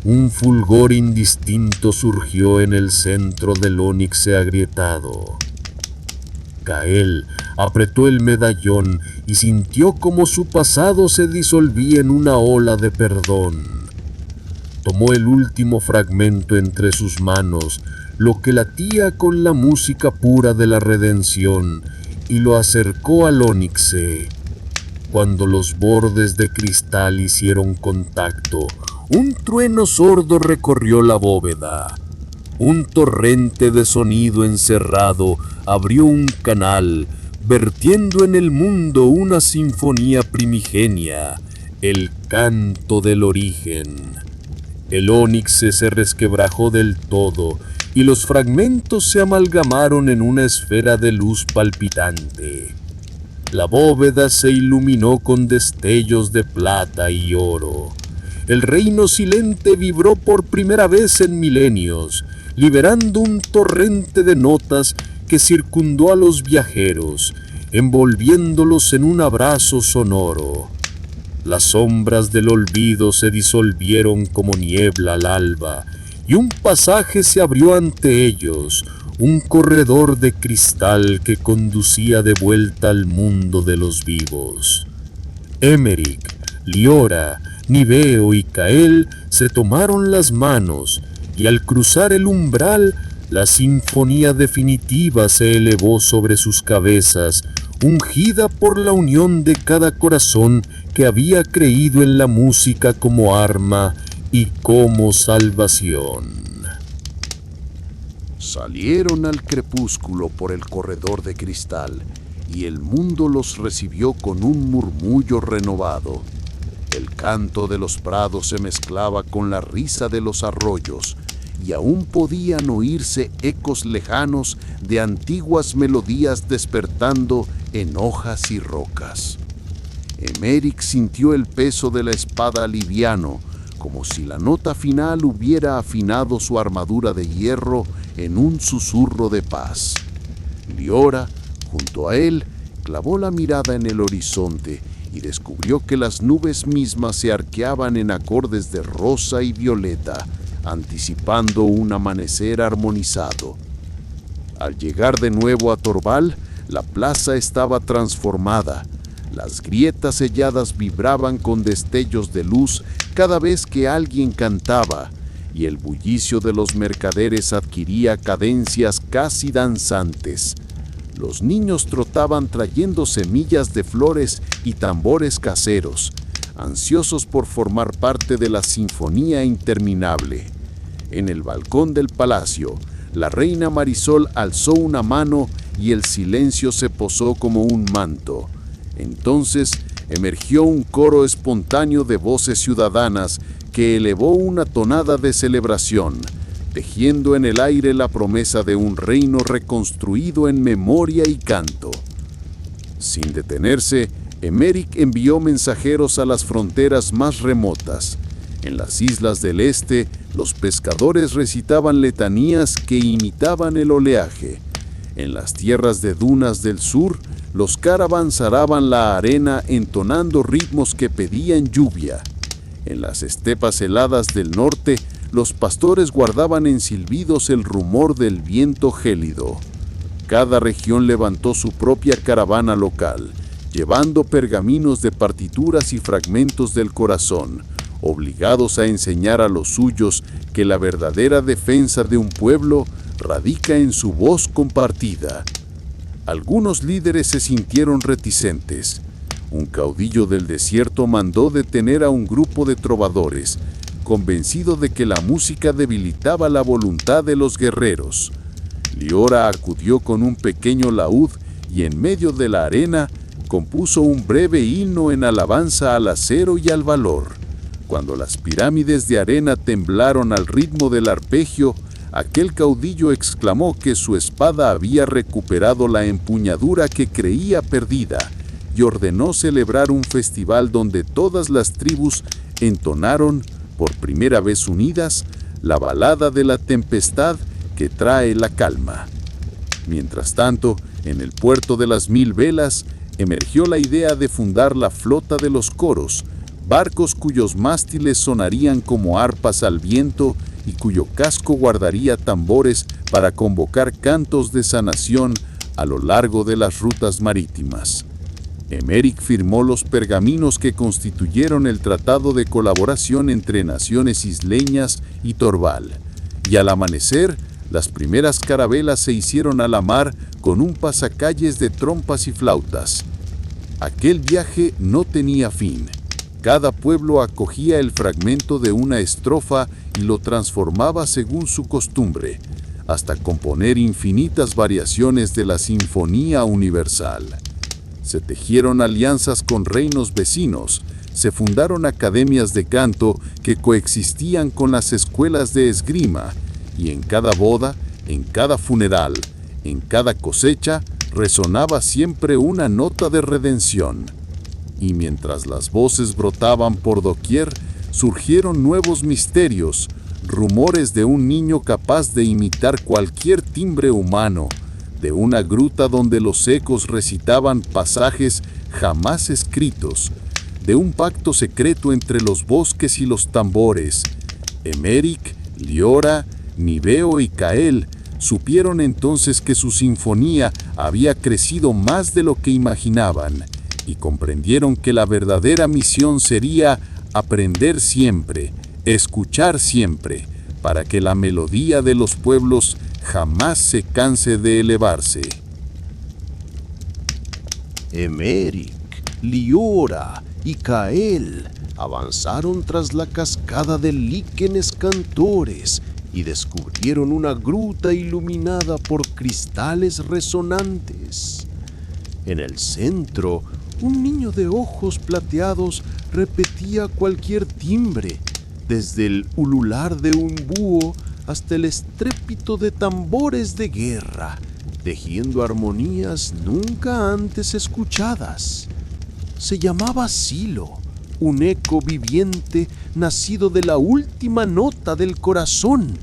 Un fulgor indistinto surgió en el centro del ónice agrietado. Kael apretó el medallón y sintió como su pasado se disolvía en una ola de perdón. Tomó el último fragmento entre sus manos, lo que latía con la música pura de la redención, y lo acercó al ónice. Cuando los bordes de cristal hicieron contacto, un trueno sordo recorrió la bóveda. Un torrente de sonido encerrado abrió un canal, vertiendo en el mundo una sinfonía primigenia, el canto del origen. El ónice se resquebrajó del todo y los fragmentos se amalgamaron en una esfera de luz palpitante. La bóveda se iluminó con destellos de plata y oro. El reino silente vibró por primera vez en milenios, liberando un torrente de notas que circundó a los viajeros, envolviéndolos en un abrazo sonoro. Las sombras del olvido se disolvieron como niebla al alba, y un pasaje se abrió ante ellos, un corredor de cristal que conducía de vuelta al mundo de los vivos. Emeric, Liora, Niveo y Kael se tomaron las manos, y al cruzar el umbral, la sinfonía definitiva se elevó sobre sus cabezas, ungida por la unión de cada corazón que había creído en la música como arma y como salvación. Salieron al crepúsculo por el corredor de cristal, y el mundo los recibió con un murmullo renovado. El canto de los prados se mezclaba con la risa de los arroyos, y aún podían oírse ecos lejanos de antiguas melodías despertando en hojas y rocas. Emeric sintió el peso de la espada liviano, como si la nota final hubiera afinado su armadura de hierro en un susurro de paz. Liora, junto a él, clavó la mirada en el horizonte y descubrió que las nubes mismas se arqueaban en acordes de rosa y violeta, anticipando un amanecer armonizado. Al llegar de nuevo a Torval, la plaza estaba transformada. Las grietas selladas vibraban con destellos de luz cada vez que alguien cantaba, y el bullicio de los mercaderes adquiría cadencias casi danzantes. Los niños trotaban trayendo semillas de flores y tambores caseros, ansiosos por formar parte de la sinfonía interminable. En el balcón del palacio, la reina Marisol alzó una mano y el silencio se posó como un manto. Entonces emergió un coro espontáneo de voces ciudadanas que elevó una tonada de celebración, tejiendo en el aire la promesa de un reino reconstruido en memoria y canto. Sin detenerse, Emeric envió mensajeros a las fronteras más remotas. En las islas del este, los pescadores recitaban letanías que imitaban el oleaje. En las tierras de dunas del sur, los caravans araban la arena entonando ritmos que pedían lluvia. En las estepas heladas del norte, los pastores guardaban en silbidos el rumor del viento gélido. Cada región levantó su propia caravana local, llevando pergaminos de partituras y fragmentos del corazón, obligados a enseñar a los suyos que la verdadera defensa de un pueblo radica en su voz compartida. Algunos líderes se sintieron reticentes. Un caudillo del desierto mandó detener a un grupo de trovadores, convencido de que la música debilitaba la voluntad de los guerreros. Liora acudió con un pequeño laúd y en medio de la arena compuso un breve himno en alabanza al acero y al valor. Cuando las pirámides de arena temblaron al ritmo del arpegio, aquel caudillo exclamó que su espada había recuperado la empuñadura que creía perdida y ordenó celebrar un festival donde todas las tribus entonaron, por primera vez unidas, la balada de la tempestad que trae la calma. Mientras tanto, en el puerto de las 1000 velas, emergió la idea de fundar la flota de los coros, barcos cuyos mástiles sonarían como arpas al viento y cuyo casco guardaría tambores para convocar cantos de sanación a lo largo de las rutas marítimas. Emeric firmó los pergaminos que constituyeron el tratado de colaboración entre naciones isleñas y Torval, y al amanecer, las primeras carabelas se hicieron a la mar con un pasacalles de trompas y flautas. Aquel viaje no tenía fin. Cada pueblo acogía el fragmento de una estrofa y lo transformaba según su costumbre, hasta componer infinitas variaciones de la Sinfonía Universal. Se tejieron alianzas con reinos vecinos, se fundaron academias de canto que coexistían con las escuelas de esgrima, y en cada boda, en cada funeral, en cada cosecha, resonaba siempre una nota de redención. Y mientras las voces brotaban por doquier, surgieron nuevos misterios, rumores de un niño capaz de imitar cualquier timbre humano, de una gruta donde los ecos recitaban pasajes jamás escritos, de un pacto secreto entre los bosques y los tambores. Emeric, Liora, Niveo y Cael supieron entonces que su sinfonía había crecido más de lo que imaginaban y comprendieron que la verdadera misión sería aprender siempre, escuchar siempre, para que la melodía de los pueblos jamás se canse de elevarse. Emeric, Liora y Cael avanzaron tras la cascada de líquenes cantores y descubrieron una gruta iluminada por cristales resonantes. En el centro, un niño de ojos plateados repetía cualquier timbre, desde el ulular de un búho hasta el estrépito de tambores de guerra, tejiendo armonías nunca antes escuchadas. Se llamaba Silo, un eco viviente nacido de la última nota del corazón,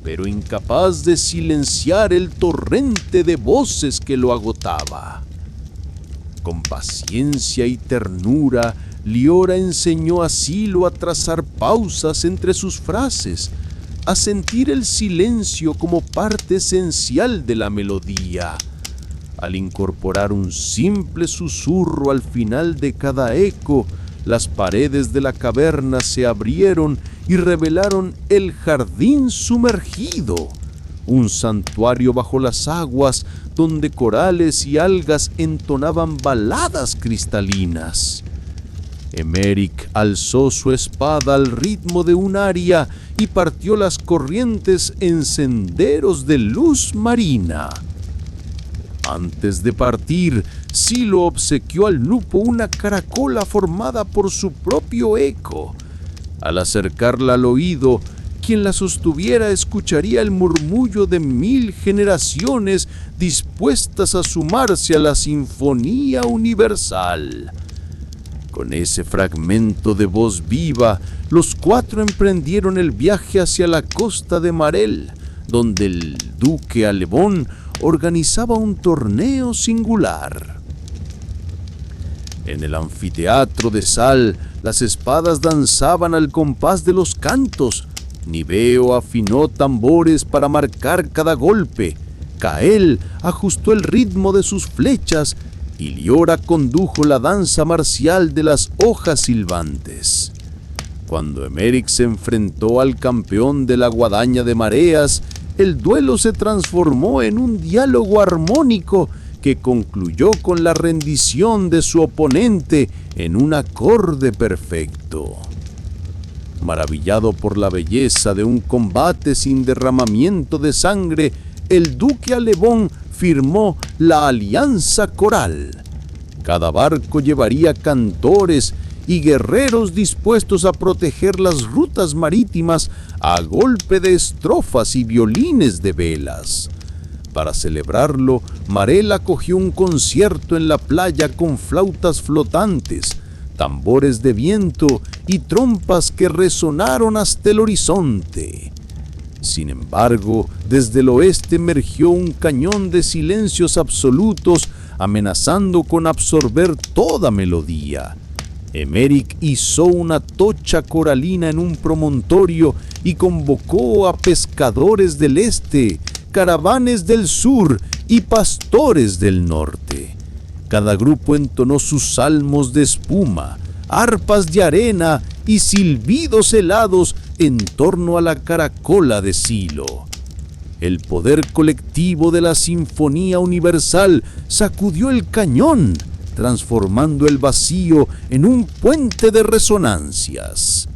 pero incapaz de silenciar el torrente de voces que lo agotaba. Con paciencia y ternura, Liora enseñó a Silo a trazar pausas entre sus frases, a sentir el silencio como parte esencial de la melodía. Al incorporar un simple susurro al final de cada eco, las paredes de la caverna se abrieron y revelaron el jardín sumergido, un santuario bajo las aguas donde corales y algas entonaban baladas cristalinas. Emeric alzó su espada al ritmo de un aria y partió las corrientes en senderos de luz marina. Antes de partir, Silo obsequió al lupo una caracola formada por su propio eco. Al acercarla al oído, quien la sostuviera escucharía el murmullo de 1000 generaciones dispuestas a sumarse a la Sinfonía Universal. Con ese fragmento de voz viva, los 4 emprendieron el viaje hacia la costa de Marel, donde el duque Alebón organizaba un torneo singular. En el anfiteatro de sal, las espadas danzaban al compás de los cantos. Niveo afinó tambores para marcar cada golpe. Cael ajustó el ritmo de sus flechas y Liora condujo la danza marcial de las hojas silbantes. Cuando Emeric se enfrentó al campeón de la guadaña de mareas, el duelo se transformó en un diálogo armónico que concluyó con la rendición de su oponente en un acorde perfecto. Maravillado por la belleza de un combate sin derramamiento de sangre, el duque Alebón firmó la Alianza Coral. Cada barco llevaría cantores y guerreros dispuestos a proteger las rutas marítimas a golpe de estrofas y violines de velas. Para celebrarlo, Marel acogió un concierto en la playa con flautas flotantes, tambores de viento y trompas que resonaron hasta el horizonte. Sin embargo, desde el oeste emergió un cañón de silencios absolutos, amenazando con absorber toda melodía. Emeric izó una tocha coralina en un promontorio y convocó a pescadores del este, caravanes del sur y pastores del norte. Cada grupo entonó sus salmos de espuma, arpas de arena y silbidos helados en torno a la caracola de Silo. El poder colectivo de la Sinfonía Universal sacudió el cañón, transformando el vacío en un puente de resonancias.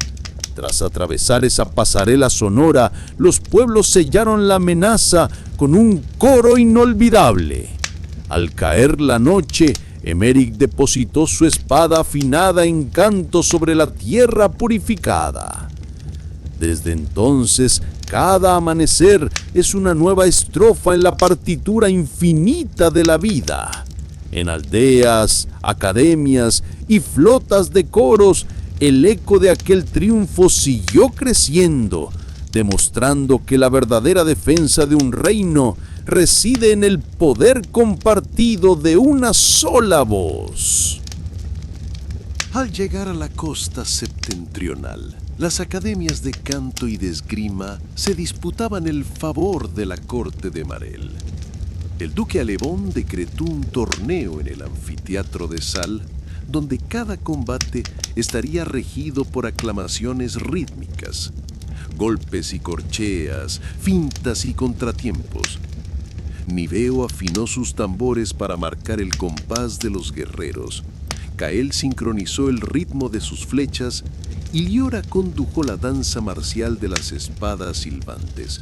Tras atravesar esa pasarela sonora, los pueblos sellaron la amenaza con un coro inolvidable. Al caer la noche, Emeric depositó su espada afinada en canto sobre la tierra purificada. Desde entonces, cada amanecer es una nueva estrofa en la partitura infinita de la vida. En aldeas, academias y flotas de coros, el eco de aquel triunfo siguió creciendo, demostrando que la verdadera defensa de un reino reside en el poder compartido de una sola voz. Al llegar a la costa septentrional, las academias de canto y de esgrima se disputaban el favor de la corte de Marel. El duque Alebón decretó un torneo en el anfiteatro de sal, donde cada combate estaría regido por aclamaciones rítmicas, golpes y corcheas, fintas y contratiempos. Niveo afinó sus tambores para marcar el compás de los guerreros. Cael sincronizó el ritmo de sus flechas y Liora condujo la danza marcial de las espadas silbantes,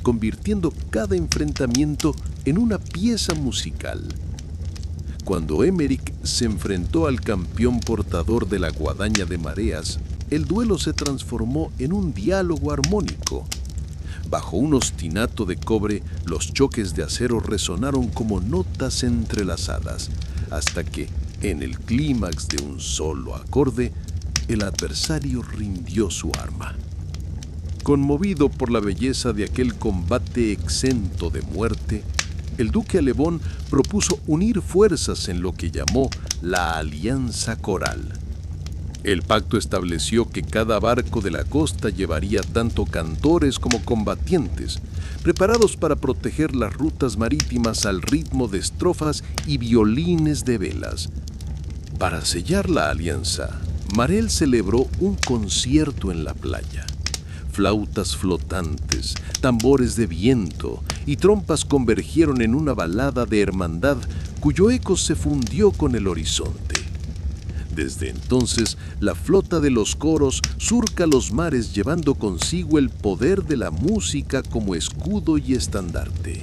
convirtiendo cada enfrentamiento en una pieza musical. Cuando Emeric se enfrentó al campeón portador de la guadaña de mareas, el duelo se transformó en un diálogo armónico. Bajo un ostinato de cobre, los choques de acero resonaron como notas entrelazadas, hasta que, en el clímax de un solo acorde, el adversario rindió su arma. Conmovido por la belleza de aquel combate exento de muerte, el duque Alebón propuso unir fuerzas en lo que llamó la Alianza Coral. El pacto estableció que cada barco de la costa llevaría tanto cantores como combatientes, preparados para proteger las rutas marítimas al ritmo de estrofas y violines de velas. Para sellar la alianza, Marel celebró un concierto en la playa. Flautas flotantes, tambores de viento y trompas convergieron en una balada de hermandad cuyo eco se fundió con el horizonte. Desde entonces, la flota de los coros surca los mares llevando consigo el poder de la música como escudo y estandarte.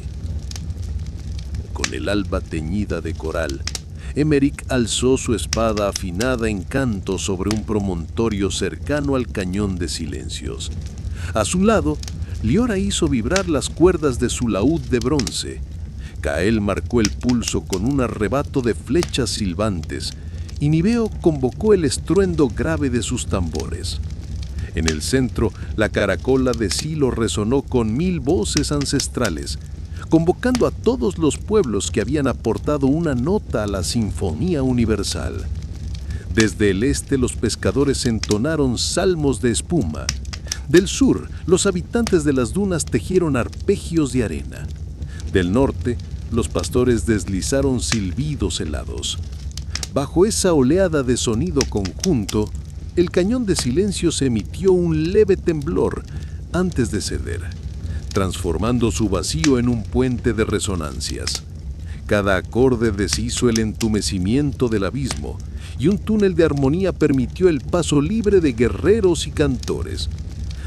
Con el alba teñida de coral, Emeric alzó su espada afinada en canto sobre un promontorio cercano al cañón de silencios. A su lado, Liora hizo vibrar las cuerdas de su laúd de bronce. Cael marcó el pulso con un arrebato de flechas silbantes, y Niveo convocó el estruendo grave de sus tambores. En el centro, la caracola de Silo resonó con 1000 voces ancestrales, convocando a todos los pueblos que habían aportado una nota a la Sinfonía Universal. Desde el este los pescadores entonaron salmos de espuma. Del sur, los habitantes de las dunas tejieron arpegios de arena. Del norte, los pastores deslizaron silbidos helados. Bajo esa oleada de sonido conjunto, el cañón de silencios emitió un leve temblor antes de ceder, transformando su vacío en un puente de resonancias. Cada acorde deshizo el entumecimiento del abismo, y un túnel de armonía permitió el paso libre de guerreros y cantores.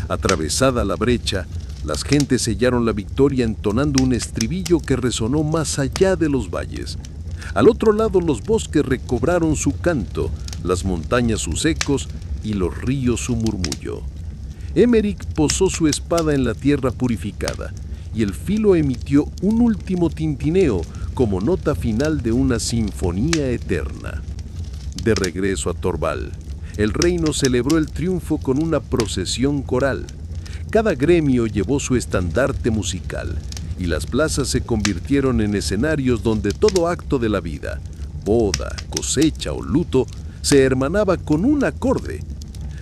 Atravesada la brecha, las gentes sellaron la victoria entonando un estribillo que resonó más allá de los valles. Al otro lado los bosques recobraron su canto, las montañas sus ecos y los ríos su murmullo. Emeric posó su espada en la tierra purificada, y el filo emitió un último tintineo como nota final de una sinfonía eterna. De regreso a Torval, el reino celebró el triunfo con una procesión coral. Cada gremio llevó su estandarte musical, y las plazas se convirtieron en escenarios donde todo acto de la vida, boda, cosecha o luto, se hermanaba con un acorde.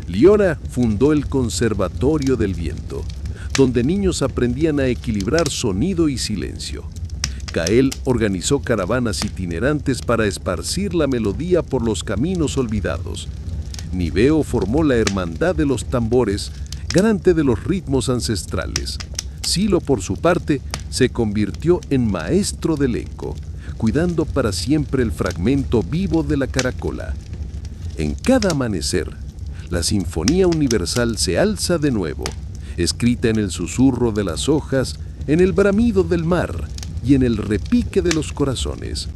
Liora fundó el Conservatorio del Viento, donde niños aprendían a equilibrar sonido y silencio. Cael organizó caravanas itinerantes para esparcir la melodía por los caminos olvidados. Niveo formó la Hermandad de los Tambores, garante de los ritmos ancestrales. Silo, por su parte, se convirtió en maestro del eco, cuidando para siempre el fragmento vivo de la caracola. En cada amanecer, la Sinfonía Universal se alza de nuevo, escrita en el susurro de las hojas, en el bramido del mar y en el repique de los corazones.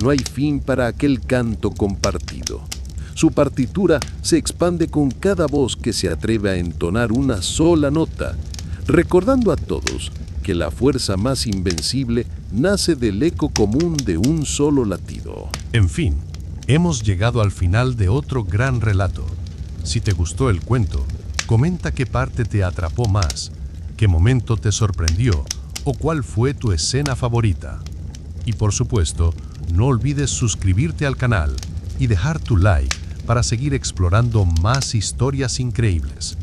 No hay fin para aquel canto compartido. Su partitura se expande con cada voz que se atreve a entonar una sola nota, recordando a todos que la fuerza más invencible nace del eco común de un solo latido. En fin, hemos llegado al final de otro gran relato. Si te gustó el cuento, comenta qué parte te atrapó más, qué momento te sorprendió o cuál fue tu escena favorita. Y por supuesto, no olvides suscribirte al canal y dejar tu like para seguir explorando más historias increíbles.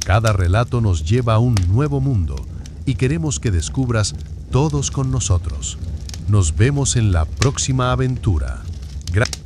Cada relato nos lleva a un nuevo mundo y queremos que descubras todos con nosotros. Nos vemos en la próxima aventura. Gracias.